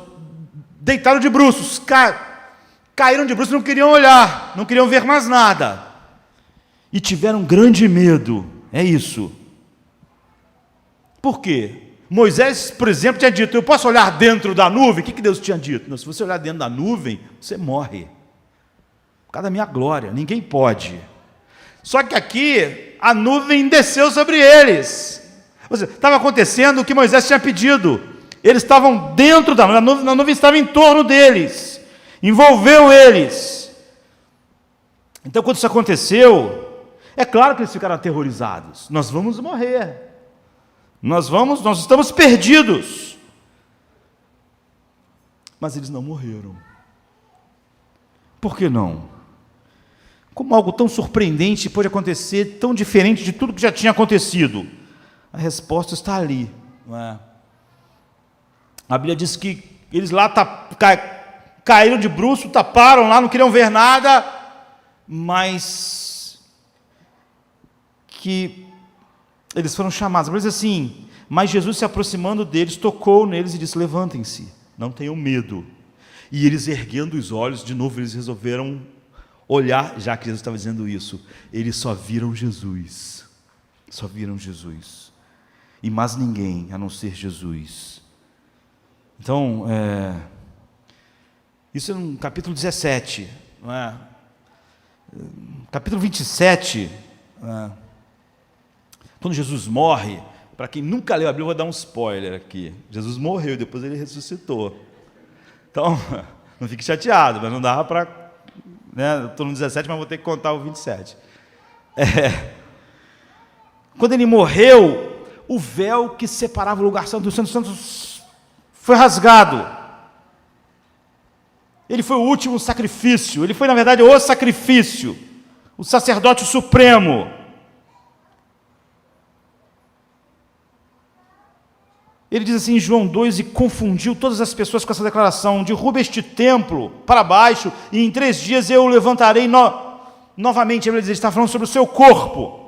deitaram de bruços, caíram de bruços, não queriam olhar, não queriam ver mais nada. e tiveram grande medo. É isso. Por quê? Moisés, por exemplo, tinha dito: eu posso olhar dentro da nuvem? O que Deus tinha dito? Não, se você olhar dentro da nuvem, você morre. Por causa da minha glória, ninguém pode. Só que aqui, a nuvem desceu sobre eles. Ou seja, estava acontecendo o que Moisés tinha pedido. Eles estavam dentro da nuvem, a nuvem estava em torno deles, envolveu eles. Então, quando isso aconteceu, é claro que eles ficaram aterrorizados. Nós vamos morrer. Nós estamos perdidos. Mas eles não morreram. Por que não? Como algo tão surpreendente pode acontecer, tão diferente de tudo que já tinha acontecido? A resposta está ali, não é? A Bíblia diz que eles lá caíram de bruço, taparam lá, não queriam ver nada, mas que eles foram chamados. Mas assim, mas Jesus, se aproximando deles, tocou neles e disse: levantem-se, não tenham medo. E eles, erguendo os olhos, de novo eles resolveram olhar, já que Jesus estava dizendo isso, eles só viram Jesus. Só viram Jesus. E mais ninguém, a não ser Jesus. Então, isso é no capítulo 17, não é? Capítulo 27, quando Jesus morre, para quem nunca leu a Bíblia, eu vou dar um spoiler aqui. Jesus morreu e depois ele ressuscitou. Então, não fique chateado, mas não dava para... Né? Estou no 17, mas vou ter que contar o 27. Quando ele morreu, o véu que separava o lugar santo dos santos foi rasgado. Ele foi o último sacrifício. Ele foi, na verdade, o sacrifício. O sacerdote supremo. Ele diz assim em João 2, e confundiu todas as pessoas com essa declaração: derruba este templo para baixo, e em 3 dias eu o levantarei novamente. Ele está falando sobre o seu corpo.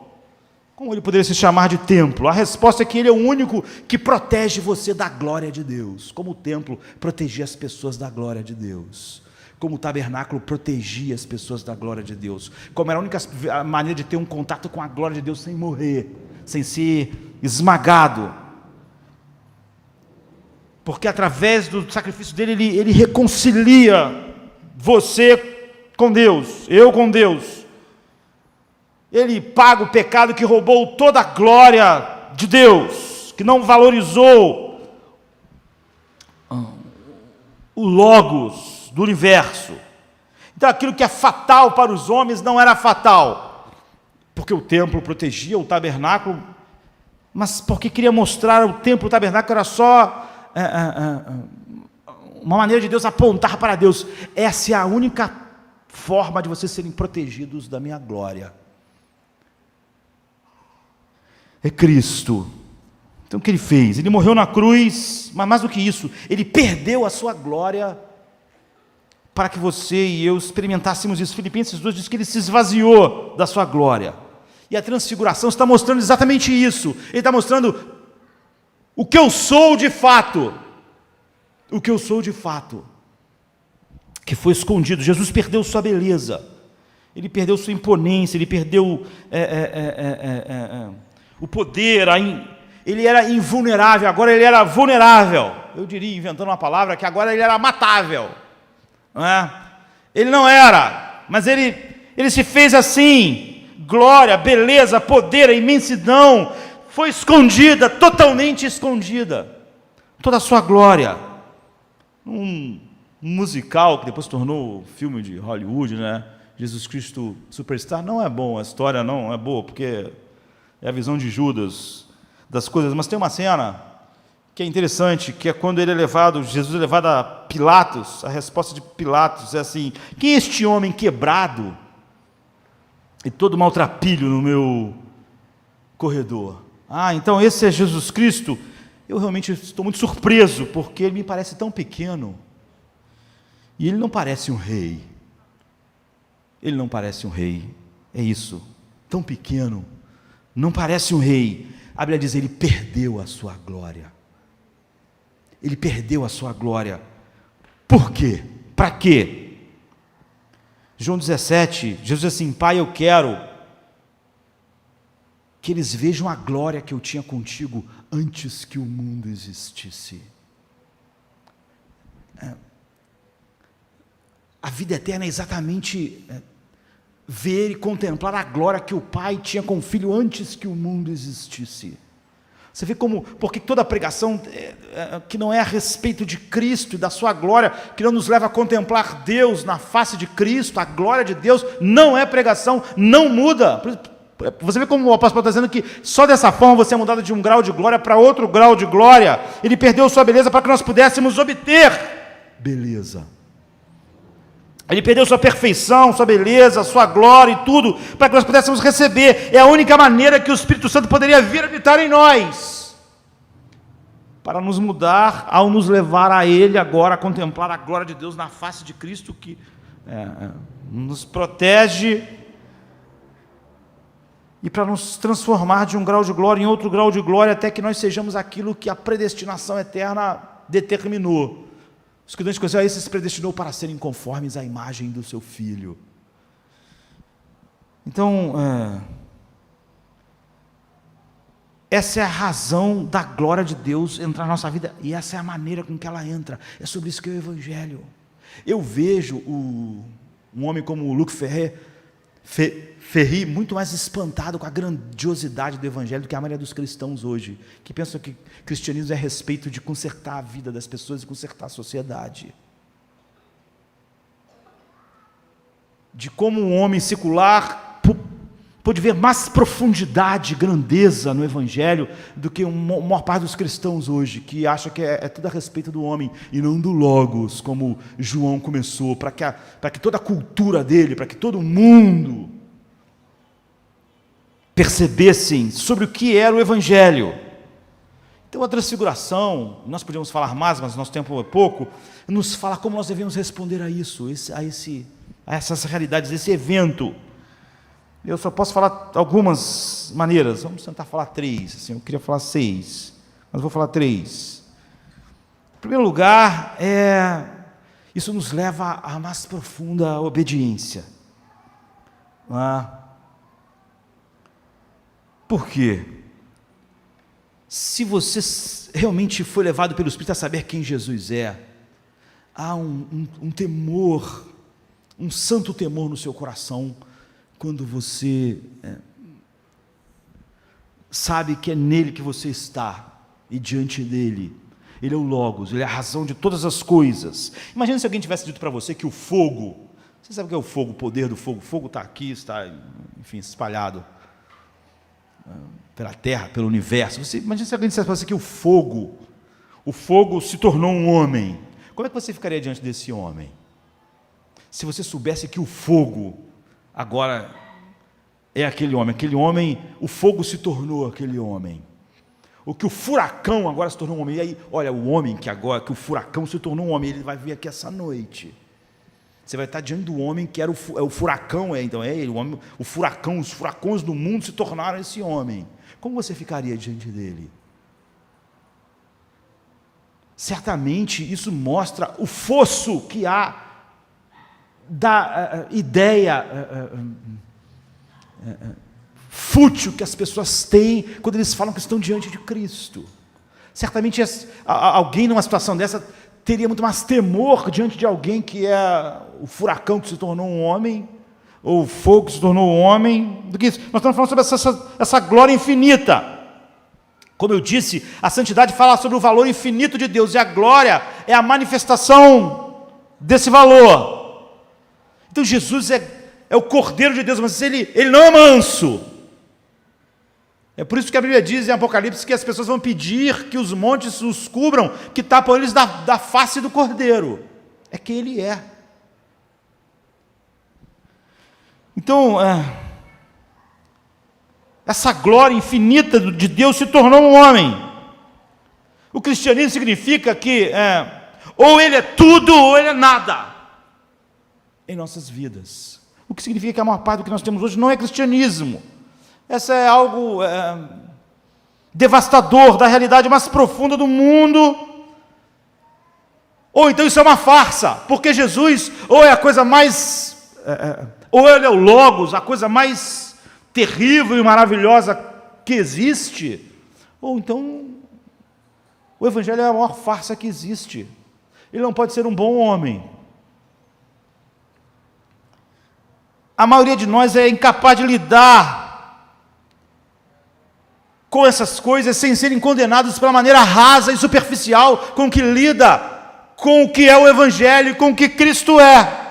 Como ele poderia se chamar de templo? A resposta é que ele é o único que protege você da glória de Deus. Como o templo protegia as pessoas da glória de Deus. Como o tabernáculo protegia as pessoas da glória de Deus. Como era a única maneira de ter um contato com a glória de Deus sem morrer, sem ser esmagado. Porque através do sacrifício dele, ele reconcilia você com Deus, eu com Deus. Ele paga o pecado que roubou toda a glória de Deus, que não valorizou o logos do universo. Então aquilo que é fatal para os homens não era fatal, porque o templo protegia o tabernáculo, mas porque queria mostrar o templo, o tabernáculo era só uma maneira de Deus apontar para Deus. Essa é a única forma de vocês serem protegidos da minha glória. É Cristo. Então o que ele fez? Ele morreu na cruz, mas mais do que isso, ele perdeu a sua glória para que você e eu experimentássemos isso. Filipenses 2 diz que ele se esvaziou da sua glória. E a transfiguração está mostrando exatamente isso. Ele está mostrando o que eu sou de fato. O que eu sou de fato. Que foi escondido. Jesus perdeu sua beleza. Ele perdeu sua imponência. Ele perdeu o poder. Ele era invulnerável. Agora ele era vulnerável. Eu diria, inventando uma palavra, que agora ele era matável. Não é? Ele não era. Mas ele se fez assim. Glória, beleza, poder, a imensidão foi escondida, totalmente escondida. Toda a sua glória. Um musical que depois tornou filme de Hollywood, né? Jesus Cristo Superstar. Não é bom, a história não é boa, porque é a visão de Judas das coisas. Mas tem uma cena que é interessante, que é quando ele é levado, Jesus é levado a Pilatos. A resposta de Pilatos é assim: quem é este homem quebrado e todo maltrapilho no meu corredor? Então esse é Jesus Cristo. Eu realmente estou muito surpreso, porque ele me parece tão pequeno. E ele não parece um rei. Ele não parece um rei. É isso. Tão pequeno. Não parece um rei. A Bíblia diz: ele perdeu a sua glória. Ele perdeu a sua glória. Por quê? Para quê? João 17, Jesus diz assim: Pai, eu quero que eles vejam a glória que eu tinha contigo antes que o mundo existisse. A vida eterna é exatamente ver e contemplar a glória que o Pai tinha com o Filho antes que o mundo existisse. Você vê como, porque toda pregação que não é a respeito de Cristo e da sua glória, que não nos leva a contemplar Deus na face de Cristo, a glória de Deus, não é pregação, não muda. Você vê como o apóstolo está dizendo que só dessa forma você é mudado de um grau de glória para outro grau de glória. Ele perdeu sua beleza para que nós pudéssemos obter beleza. Ele perdeu sua perfeição, sua beleza, sua glória e tudo, para que nós pudéssemos receber. É a única maneira que o Espírito Santo poderia vir habitar em nós, para nos mudar, ao nos levar a Ele agora, a contemplar a glória de Deus na face de Cristo, que nos protege, e para nos transformar de um grau de glória em outro grau de glória, até que nós sejamos aquilo que a predestinação eterna determinou. Os que Deus conheceu, a esses predestinou para serem conformes à imagem do seu Filho. Então, essa é a razão da glória de Deus entrar na nossa vida, e essa é a maneira com que ela entra. É sobre isso que é o Evangelho. Eu vejo um homem como o Luc Ferry muito mais espantado com a grandiosidade do Evangelho do que a maioria dos cristãos hoje, que pensam que cristianismo é a respeito de consertar a vida das pessoas e consertar a sociedade. De como um homem secular pode ver mais profundidade e grandeza no Evangelho do que a maior parte dos cristãos hoje, que acha que é tudo a respeito do homem e não do Logos, como João começou, para que toda a cultura dele, para que todo mundo percebessem sobre o que era o Evangelho. Então a transfiguração, nós podíamos falar mais, mas nosso tempo é pouco, nos fala como nós devemos responder a isso, a essas realidades, esse evento. Eu só posso falar algumas maneiras, vamos tentar falar 3, assim, eu queria falar 6, mas vou falar 3. Em primeiro lugar, isso nos leva à mais profunda obediência. Não é? Por quê? Se você realmente foi levado pelo Espírito a saber quem Jesus é, há um temor, um santo temor no seu coração, quando você sabe que é nele que você está, e diante dele, ele é o Logos, ele é a razão de todas as coisas. Imagina se alguém tivesse dito para você que o fogo, você sabe o que é o fogo, o poder do fogo? O fogo está aqui, está, enfim, espalhado pela terra, pelo universo. Imagina se alguém dissesse para você que o fogo se tornou um homem. Como é que você ficaria diante desse homem? Se você soubesse que o fogo agora é aquele homem, o fogo se tornou aquele homem. O que o furacão agora se tornou um homem. E aí, olha, o homem que o furacão se tornou um homem, ele vai vir aqui essa noite. Você vai estar diante do homem que era o furacão, então é ele, o furacão, os furacões do mundo se tornaram esse homem. Como você ficaria diante dele? Certamente isso mostra o fosso que há da ideia fútil que as pessoas têm quando eles falam que estão diante de Cristo. Certamente alguém numa situação dessa teria muito mais temor diante de alguém que é o furacão que se tornou um homem, ou o fogo que se tornou um homem, do que isso. Nós estamos falando sobre essa glória infinita. Como eu disse, a santidade fala sobre o valor infinito de Deus, e a glória é a manifestação desse valor. Então Jesus é o Cordeiro de Deus, mas ele não é manso. É por isso que a Bíblia diz em Apocalipse que as pessoas vão pedir que os montes os cubram, que tapam eles da face do Cordeiro. É que ele é. Então, essa glória infinita de Deus se tornou um homem. O cristianismo significa que ou ele é tudo ou ele é nada em nossas vidas. O que significa que a maior parte do que nós temos hoje não é cristianismo. Essa é algo devastador da realidade mais profunda do mundo. Ou então isso é uma farsa, porque Jesus ou é a coisa mais, ou ele é o Logos, a coisa mais terrível e maravilhosa que existe, ou então o Evangelho é a maior farsa que existe. Ele não pode ser um bom homem. A maioria de nós é incapaz de lidar com essas coisas sem serem condenados pela maneira rasa e superficial com que lida com o que é o Evangelho, com o que Cristo é.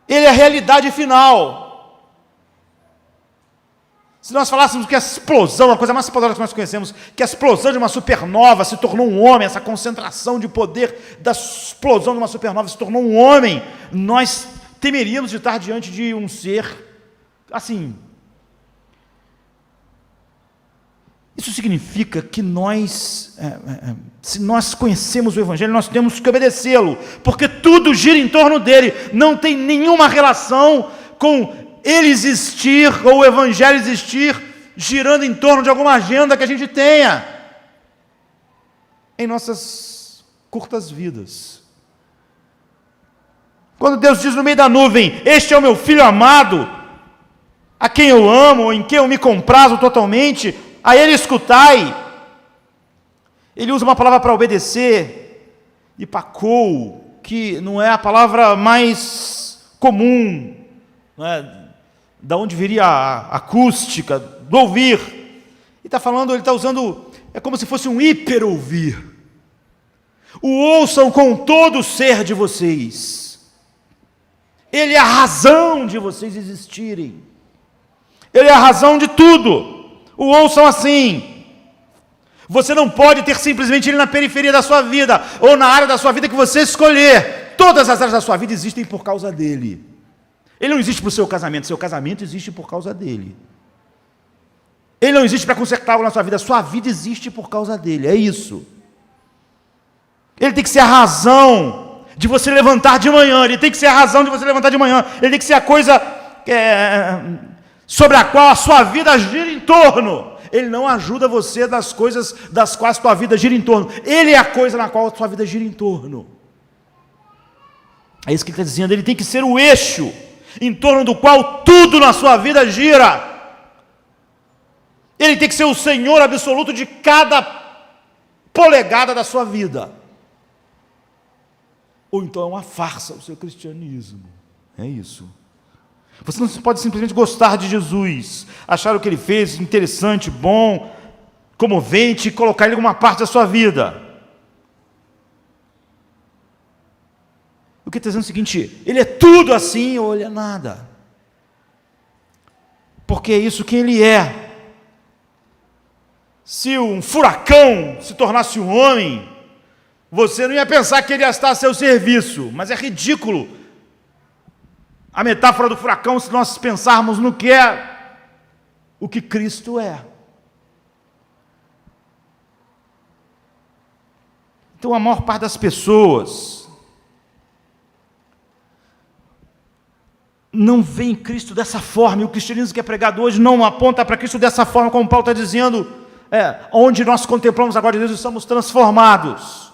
Ele é a realidade final. Se nós falássemos que a explosão, a coisa mais poderosa que nós conhecemos, que a explosão de uma supernova se tornou um homem, essa concentração de poder da explosão de uma supernova se tornou um homem, nós temeríamos de estar diante de um ser assim. Isso significa que nós, se nós conhecemos o Evangelho, nós temos que obedecê-lo, porque tudo gira em torno dele, não tem nenhuma relação com ele existir, ou o Evangelho existir, girando em torno de alguma agenda que a gente tenha em nossas curtas vidas. Quando Deus diz no meio da nuvem, este é o meu Filho amado, a quem eu amo, em quem eu me comprazo totalmente, a ele escutai. Ele usa uma palavra para obedecer, ipacou, que não é a palavra mais comum, não é? Da onde viria a acústica, do ouvir. Ele está falando, ele está usando, é como se fosse um hiper-ouvir. O ouçam com todo o ser de vocês. Ele é a razão de vocês existirem. Ele é a razão de tudo. O ouçam assim. Você não pode ter simplesmente ele na periferia da sua vida, ou na área da sua vida que você escolher. Todas as áreas da sua vida existem por causa dele. Ele não existe para o seu casamento existe por causa dele. Ele não existe para consertar algo na sua vida existe por causa dele, é isso. Ele tem que ser a razão de você levantar de manhã, ele tem que ser a razão de você levantar de manhã, ele tem que ser a coisa sobre a qual a sua vida gira em torno. Ele não ajuda você das coisas das quais a sua vida gira em torno, ele é a coisa na qual a sua vida gira em torno. É isso que ele está dizendo, ele tem que ser o eixo em torno do qual tudo na sua vida gira. Ele tem que ser o Senhor absoluto de cada polegada da sua vida. Ou então é uma farsa o seu cristianismo. É isso. Você não pode simplesmente gostar de Jesus, achar o que ele fez interessante, bom, comovente, e colocar ele em alguma parte da sua vida. O que está dizendo é o seguinte, ele é tudo assim ou ele é nada. Porque é isso que ele é. Se um furacão se tornasse um homem, você não ia pensar que ele ia estar a seu serviço, mas é ridículo a metáfora do furacão se nós pensarmos no que é o que Cristo é. Então a maior parte das pessoas não vê Cristo dessa forma, e o cristianismo que é pregado hoje não aponta para Cristo dessa forma, como Paulo está dizendo, onde nós contemplamos a glória de Deus e somos transformados.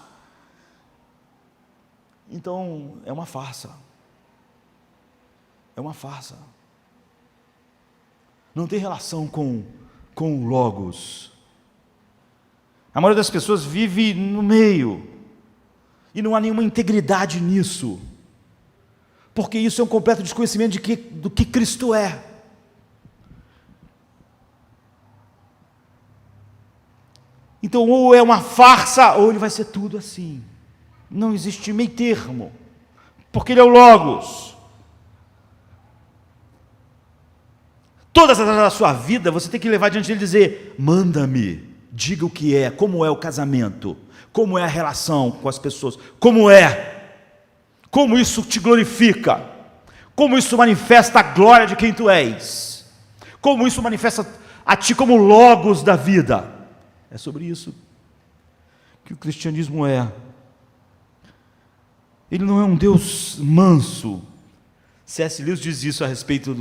Então, é uma farsa. É uma farsa. Não tem relação com o Logos. A maioria das pessoas vive no meio, e não há nenhuma integridade nisso. Porque isso é um completo desconhecimento do que Cristo é. Então, ou é uma farsa, ou ele vai ser tudo assim. Não existe meio termo, porque ele é o Logos. Todas as áreas da sua vida, você tem que levar diante dele e dizer, manda-me, diga o que é, como é o casamento, como é a relação com as pessoas, como isso te glorifica, como isso manifesta a glória de quem tu és, como isso manifesta a ti como Logos da vida. É sobre isso que o cristianismo é. Ele não é um Deus manso. C.S. Lewis diz isso a respeito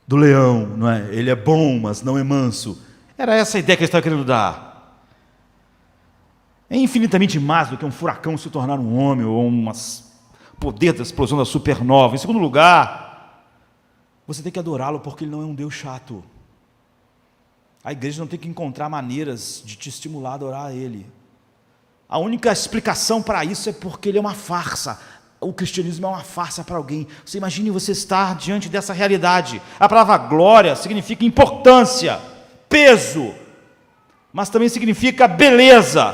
do leão, não é? Ele é bom, mas não é manso. Era essa a ideia que ele estava querendo dar. É infinitamente mais do que um furacão se tornar um homem, ou poder da explosão da supernova. Em segundo lugar, Você tem que adorá-lo porque Ele não é um Deus chato. A igreja não tem que encontrar maneiras de te estimular a adorar a Ele. A única explicação para isso é porque Ele é uma farsa. O cristianismo é uma farsa para alguém. Você imagine você estar diante dessa realidade. A palavra glória significa importância, peso, mas também significa beleza.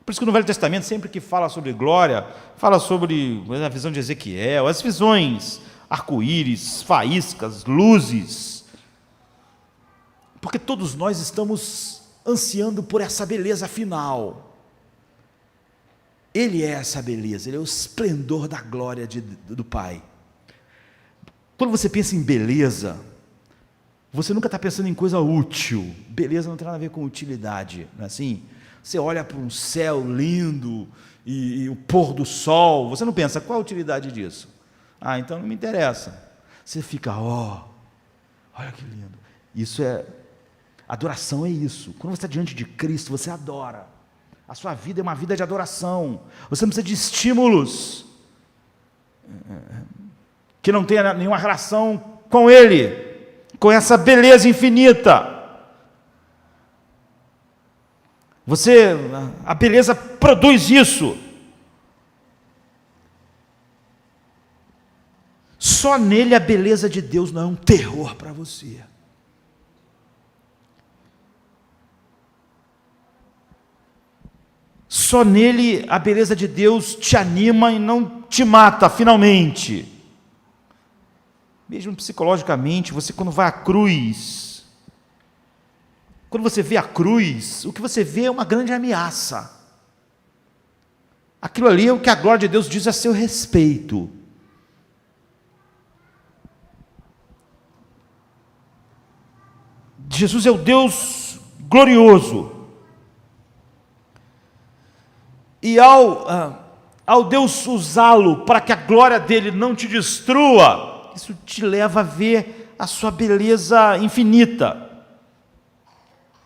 Por isso que no Velho Testamento, sempre que fala sobre glória, fala sobre a visão de Ezequiel, as visões, arco-íris, faíscas, luzes. Porque todos nós estamos ansiando por essa beleza final. Ele é essa beleza, Ele é o esplendor da glória do Pai. Quando você pensa em beleza, você nunca está pensando em coisa útil. Beleza não tem nada a ver com utilidade, não é assim? Você olha para um céu lindo e o pôr do sol, você não pensa, qual a utilidade disso? Ah, então não me interessa. Você fica, olha que lindo. Isso é, adoração é isso. Quando você está diante de Cristo, você adora. A sua vida é uma vida de adoração. Você não precisa de estímulos que não tenha nenhuma relação com Ele, com essa beleza infinita. A beleza produz isso. Só nele a beleza de Deus não é um terror para você. Só nele a beleza de Deus te anima e não te mata, finalmente. Mesmo psicologicamente, você quando vai à cruz, quando você vê a cruz, o que você vê é uma grande ameaça. Aquilo ali é o que a glória de Deus diz a seu respeito. Jesus é o Deus glorioso. E ao Deus usá-lo para que a glória dele não te destrua, isso te leva a ver a sua beleza infinita.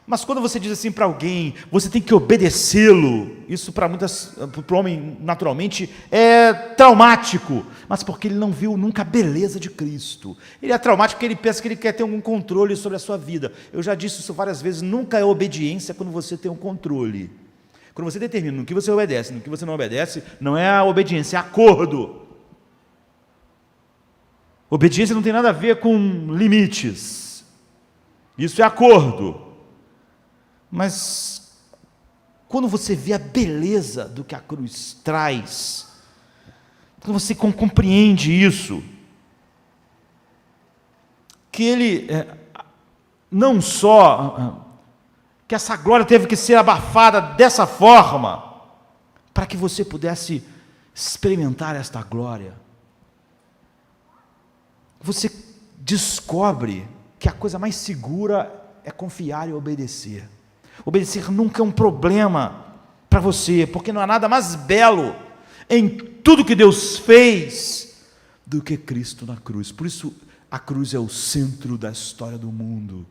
Mas quando você diz assim para alguém, você tem que obedecê-lo, isso para o homem naturalmente é traumático, mas porque ele não viu nunca a beleza de Cristo. Ele é traumático porque ele pensa que ele quer ter algum controle sobre a sua vida. Eu já disse isso várias vezes, nunca é obediência quando você tem um controle. Quando você determina no que você obedece, no que você não obedece, não é a obediência, é acordo. Obediência não tem nada a ver com limites. Isso é acordo. Mas quando você vê a beleza do que a cruz traz, quando você compreende isso, que Ele não só que essa glória teve que ser abafada dessa forma, para que você pudesse experimentar esta glória. Você descobre que a coisa mais segura é confiar e obedecer. Obedecer nunca é um problema para você, porque não há nada mais belo em tudo que Deus fez do que Cristo na cruz. Por isso, a cruz é o centro da história do mundo.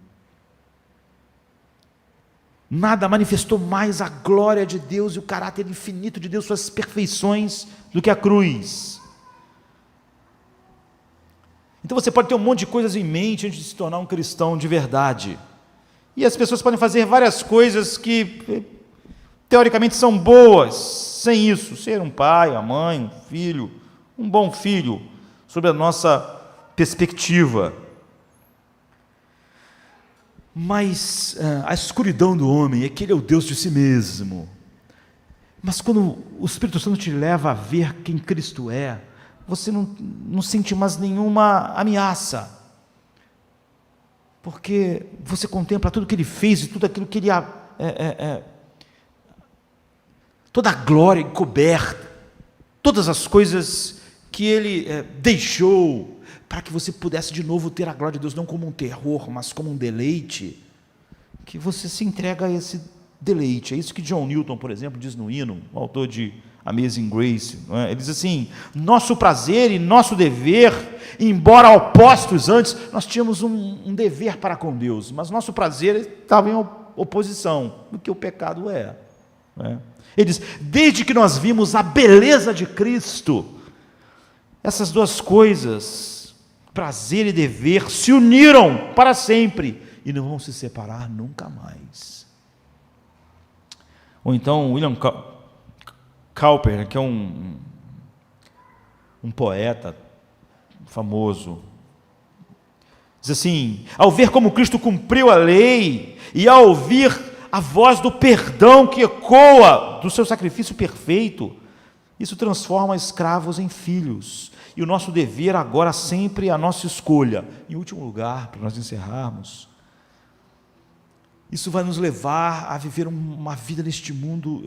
Nada manifestou mais a glória de Deus e o caráter infinito de Deus, suas perfeições, do que a cruz. Então você pode ter um monte de coisas em mente antes de se tornar um cristão de verdade. E as pessoas podem fazer várias coisas que, teoricamente, são boas, sem isso. Ser um pai, uma mãe, um filho, um bom filho, sob a nossa perspectiva. Mas a escuridão do homem é que ele é o Deus de si mesmo. Mas quando o Espírito Santo te leva a ver quem Cristo é, você não sente mais nenhuma ameaça. Porque você contempla tudo que Ele fez e tudo aquilo que Ele... toda a glória encoberta, todas as coisas que Ele deixou, para que você pudesse de novo ter a glória de Deus, não como um terror, mas como um deleite, que você se entrega a esse deleite. É isso que John Newton, por exemplo, diz no hino, o autor de Amazing Grace, não é? Ele diz assim: nosso prazer e nosso dever, embora opostos antes, nós tínhamos um dever para com Deus, mas nosso prazer estava em oposição do que o pecado é, não é? Ele diz, desde que nós vimos a beleza de Cristo, essas duas coisas prazer e dever se uniram para sempre e não vão se separar nunca mais. Ou então William Cowper, que é um poeta famoso, diz assim: ao ver como Cristo cumpriu a lei e ao ouvir a voz do perdão que ecoa do seu sacrifício perfeito, isso transforma escravos em filhos. E o nosso dever agora sempre é a nossa escolha. Em último lugar, para nós encerrarmos, isso vai nos levar a viver uma vida neste mundo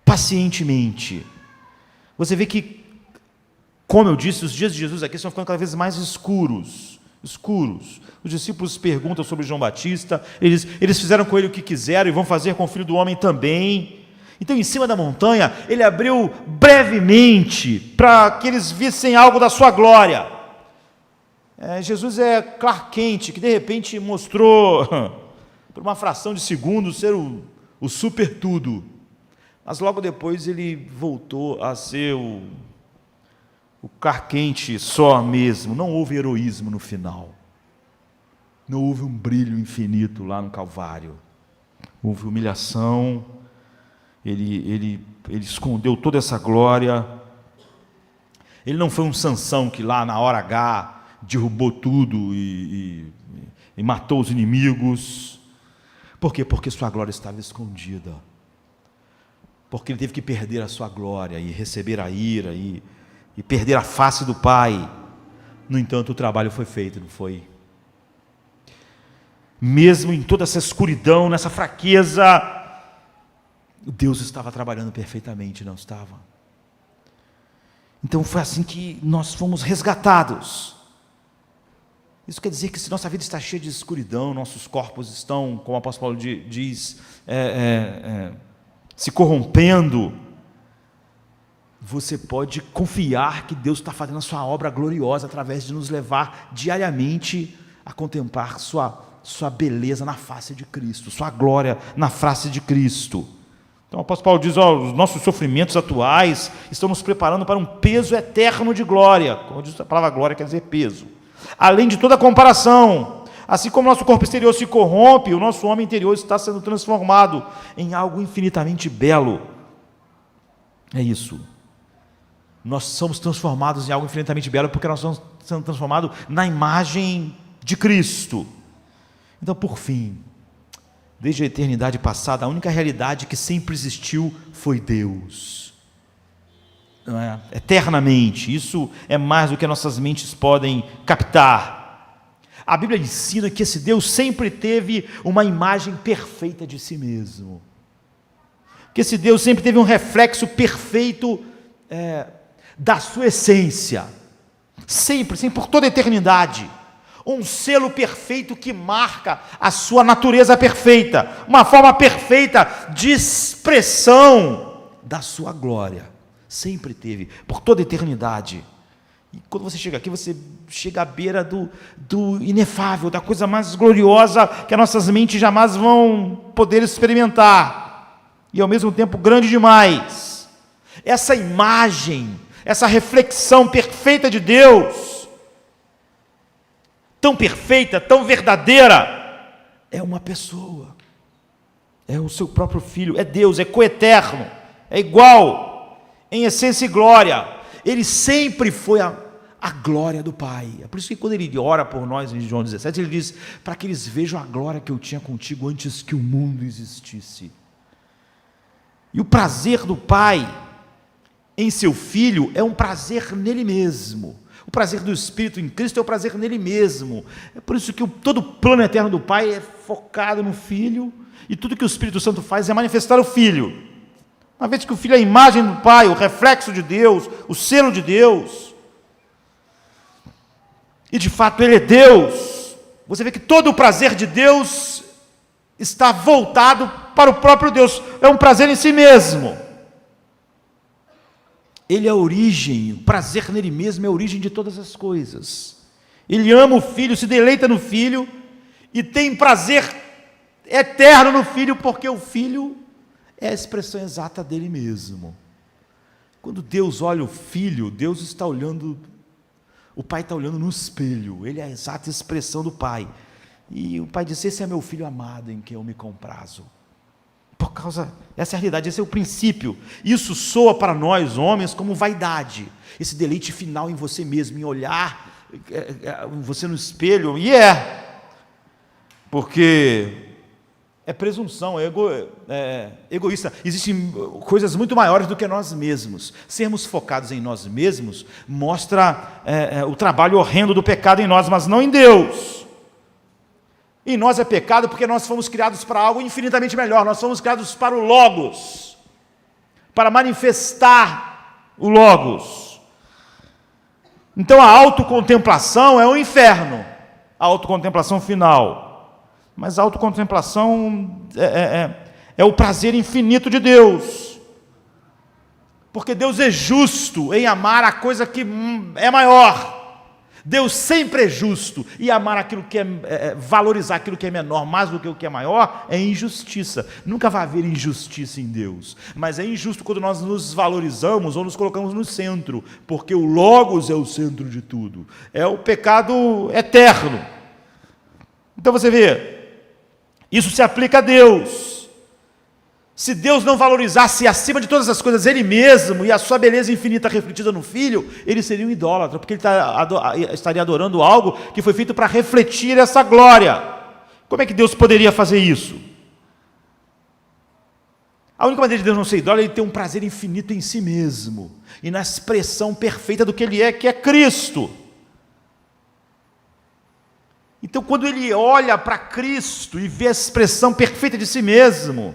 pacientemente. Você vê que, como eu disse, os dias de Jesus aqui estão ficando cada vez mais escuros. Os discípulos perguntam sobre João Batista, eles fizeram com ele o que quiseram e vão fazer com o Filho do Homem também. Então, em cima da montanha, ele abriu brevemente para que eles vissem algo da sua glória. Jesus é Clark Kent, que de repente mostrou, por uma fração de segundo, ser o super tudo. Mas logo depois ele voltou a ser o Clark Kent só mesmo. Não houve heroísmo no final. Não houve um brilho infinito lá no Calvário. Houve humilhação. Ele escondeu toda essa glória. Ele não foi um Sansão que lá na hora H derrubou tudo e matou os inimigos. Por quê? Porque sua glória estava escondida. Porque ele teve que perder a sua glória e receber a ira e perder a face do Pai. No entanto, o trabalho foi feito, não foi? Mesmo em toda essa escuridão, nessa fraqueza, Deus estava trabalhando perfeitamente, não estava? Então foi assim que nós fomos resgatados. Isso quer dizer que se nossa vida está cheia de escuridão, nossos corpos estão, como o apóstolo Paulo diz, se corrompendo, você pode confiar que Deus está fazendo a sua obra gloriosa através de nos levar diariamente a contemplar sua beleza na face de Cristo, sua glória na face de Cristo. Então o apóstolo Paulo diz: os nossos sofrimentos atuais estão nos preparando para um peso eterno de glória. Como diz a palavra glória, quer dizer peso. Além de toda comparação, assim como o nosso corpo exterior se corrompe, o nosso homem interior está sendo transformado em algo infinitamente belo. É isso. Nós somos transformados em algo infinitamente belo porque nós estamos sendo transformados na imagem de Cristo. Então, por fim, desde a eternidade passada, a única realidade que sempre existiu foi Deus. Não é? Eternamente. Isso é mais do que nossas mentes podem captar. A Bíblia ensina que esse Deus sempre teve uma imagem perfeita de si mesmo. Que esse Deus sempre teve um reflexo perfeito da sua essência. Sempre, por toda a eternidade. Um selo perfeito que marca a sua natureza perfeita, uma forma perfeita de expressão da sua glória. Sempre teve, por toda a eternidade. E quando você chega aqui, você chega à beira do inefável, da coisa mais gloriosa que as nossas mentes jamais vão poder experimentar. E ao mesmo tempo grande demais. Essa imagem, essa reflexão perfeita de Deus, tão perfeita, tão verdadeira, é uma pessoa, é o seu próprio Filho, é Deus, é coeterno, é igual, em essência e glória. Ele sempre foi a glória do Pai. É por isso que quando ele ora por nós em João 17, ele diz: para que eles vejam a glória que eu tinha contigo antes que o mundo existisse. E o prazer do Pai em seu Filho é um prazer nele mesmo. O prazer do Espírito em Cristo é o prazer nele mesmo. É por isso que todo o plano eterno do Pai é focado no Filho, e tudo que o Espírito Santo faz é manifestar o Filho. Uma vez que o Filho é a imagem do Pai, o reflexo de Deus, o selo de Deus, e de fato Ele é Deus, você vê que todo o prazer de Deus está voltado para o próprio Deus, é um prazer em si mesmo. Ele é a origem, o prazer nele mesmo é a origem de todas as coisas. Ele ama o Filho, se deleita no Filho, e tem prazer eterno no Filho, porque o Filho é a expressão exata dele mesmo. Quando Deus olha o Filho, Deus está olhando O pai está olhando no espelho, ele é a exata expressão do pai. E o pai disse: esse é meu filho amado em quem eu me comprazo. Essa é a realidade, esse é o princípio. Isso soa para nós, homens, como vaidade. Esse deleite final em você mesmo, em olhar você no espelho. E porque é presunção, é egoísta. Existem coisas muito maiores do que nós mesmos. Sermos focados em nós mesmos mostra o trabalho horrendo do pecado em nós, mas não em Deus. Em nós é pecado porque nós fomos criados para algo infinitamente melhor. Nós fomos criados para o Logos, para manifestar o Logos. Então a autocontemplação é o inferno, a autocontemplação final. Mas a autocontemplação é o prazer infinito de Deus. Porque Deus é justo em amar a coisa que é maior. Deus sempre é justo, e amar aquilo que valorizar aquilo que é menor mais do que o que é maior é injustiça. Nunca vai haver injustiça em Deus, mas é injusto quando nós nos valorizamos ou nos colocamos no centro, porque o Logos é o centro de tudo, é o pecado eterno. Então você vê, isso se aplica a Deus. Se Deus não valorizasse acima de todas as coisas Ele mesmo e a sua beleza infinita refletida no Filho, Ele seria um idólatra, porque Ele estaria adorando algo que foi feito para refletir essa glória. Como é que Deus poderia fazer isso? A única maneira de Deus não ser idólatra é Ele ter um prazer infinito em si mesmo, e na expressão perfeita do que Ele é, que é Cristo. Então quando Ele olha para Cristo e vê a expressão perfeita de si mesmo,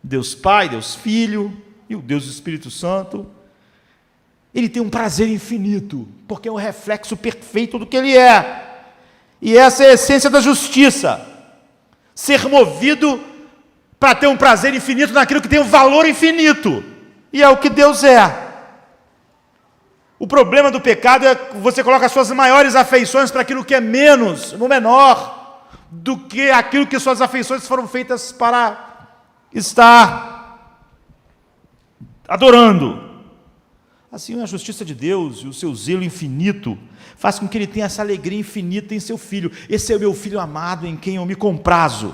Deus Pai, Deus Filho e o Deus Espírito Santo, Ele tem um prazer infinito, porque é um reflexo perfeito do que Ele é. E essa é a essência da justiça, ser movido para ter um prazer infinito naquilo que tem um valor infinito, e é o que Deus é. O problema do pecado é que você coloca as suas maiores afeições para aquilo que é menos, no menor, do que aquilo que suas afeições foram feitas para estar adorando. Assim, a justiça de Deus e o seu zelo infinito faz com que Ele tenha essa alegria infinita em seu Filho. Esse é o meu Filho amado em quem eu me comprazo.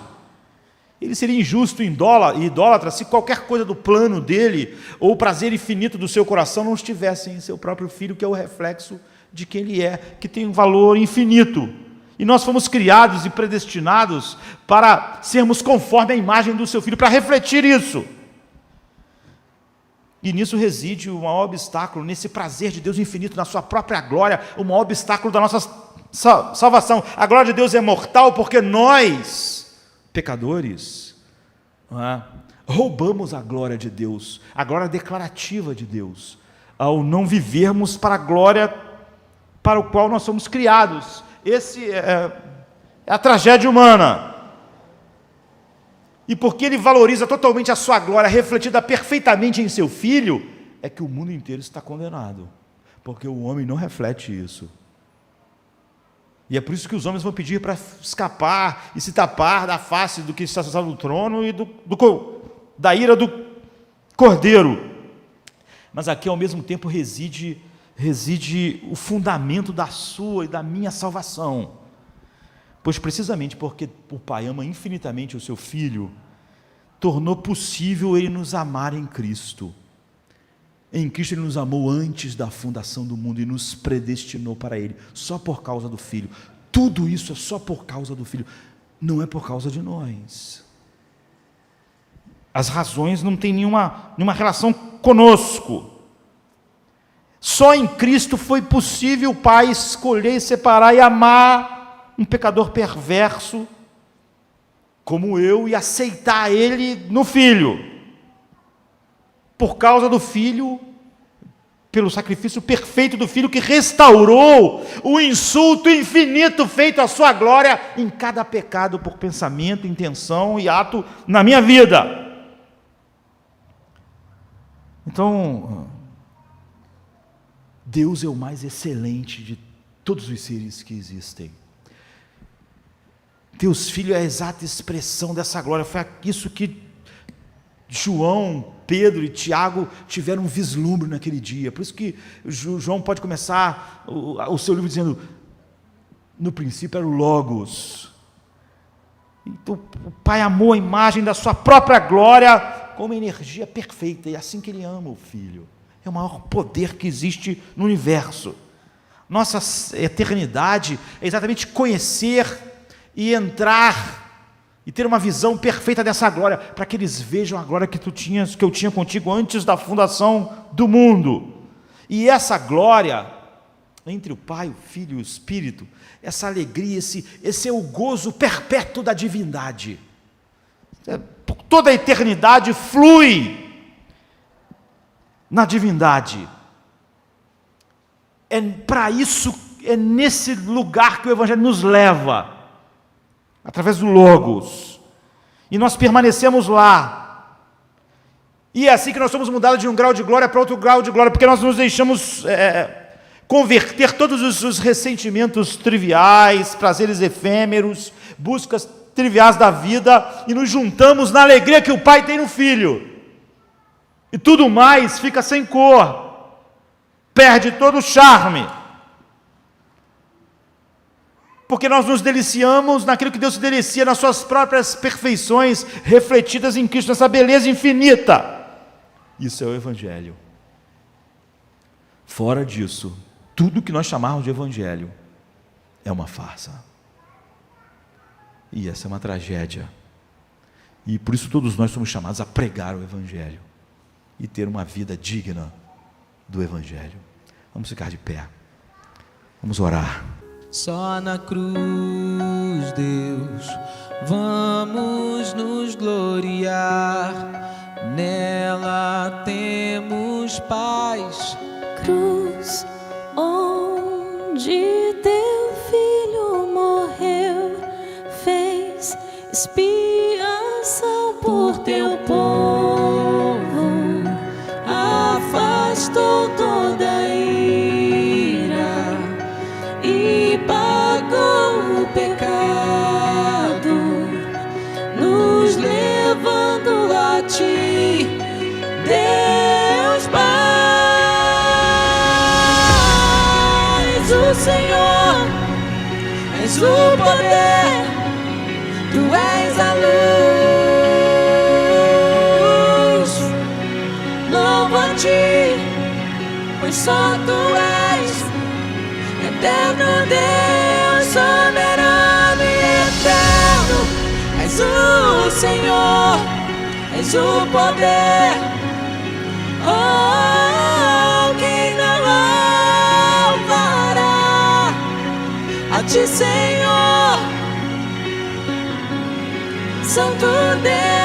Ele seria injusto e idólatra se qualquer coisa do plano dele ou o prazer infinito do seu coração não estivesse em seu próprio Filho, que é o reflexo de quem Ele é, que tem um valor infinito. E nós fomos criados e predestinados para sermos conforme a imagem do seu Filho, para refletir isso. E nisso reside o maior obstáculo, nesse prazer de Deus infinito, na sua própria glória, o maior obstáculo da nossa salvação. A glória de Deus é mortal porque nós, pecadores, roubamos a glória de Deus, a glória declarativa de Deus, ao não vivermos para a glória para o qual nós somos criados. Esse é a tragédia humana. E porque Ele valoriza totalmente a sua glória, refletida perfeitamente em seu Filho, é que o mundo inteiro está condenado, porque o homem não reflete isso. E é por isso que os homens vão pedir para escapar e se tapar da face do que está sentado no trono e da ira do Cordeiro. Mas aqui, ao mesmo tempo, reside o fundamento da sua e da minha salvação. Pois precisamente porque o Pai ama infinitamente o seu Filho, tornou possível Ele nos amar em Cristo. Em Cristo Ele nos amou antes da fundação do mundo e nos predestinou para Ele, só por causa do Filho. Tudo isso é só por causa do Filho, não é por causa de nós. As razões não têm nenhuma relação conosco. Só em Cristo foi possível o Pai escolher, separar e amar um pecador perverso como eu e aceitar Ele no Filho. Por causa do Filho, pelo sacrifício perfeito do Filho que restaurou o insulto infinito feito à sua glória em cada pecado por pensamento, intenção e ato na minha vida. Então, Deus é o mais excelente de todos os seres que existem. Deus Filho é a exata expressão dessa glória. Foi isso que João, Pedro e Tiago tiveram um vislumbre naquele dia. Por isso que João pode começar o seu livro dizendo: no princípio era o Logos. Então o Pai amou a imagem da sua própria glória com uma energia perfeita, e é assim que Ele ama o Filho. É o maior poder que existe no universo. Nossa eternidade é exatamente conhecer e entrar e ter uma visão perfeita dessa glória, para que eles vejam a glória que eu tinha contigo antes da fundação do mundo. E essa glória entre o Pai, o Filho e o Espírito, essa alegria, esse é o gozo perpétuo da divindade. Toda a eternidade flui na divindade. É para isso, é nesse lugar que o Evangelho nos leva, através do Logos, e nós permanecemos lá, e é assim que nós somos mudados de um grau de glória para outro grau de glória, porque nós nos deixamos converter todos os ressentimentos triviais, prazeres efêmeros, buscas triviais da vida, e nos juntamos na alegria que o Pai tem no Filho, e tudo mais fica sem cor, perde todo o charme, porque nós nos deliciamos naquilo que Deus se delicia, nas suas próprias perfeições, refletidas em Cristo, nessa beleza infinita. Isso é o Evangelho. Fora disso, tudo que nós chamarmos de Evangelho é uma farsa. E essa é uma tragédia. E por isso todos nós somos chamados a pregar o Evangelho e ter uma vida digna do Evangelho. Vamos ficar de pé. Vamos orar. Só na cruz, Deus, vamos nos gloriar. Nela temos paz. Cruz, onde teu filho morreu, fez expiação por teu povo, afastou toda a ira e pagou o pecado, nos levando a ti, Deus Pai. És o Senhor, és o poder, tu és a luz. Louvo a ti, pois só tu és eterno Deus, soberano e eterno. És o Senhor, és o poder. Oh, quem não louvará a ti, Senhor, Santo Deus.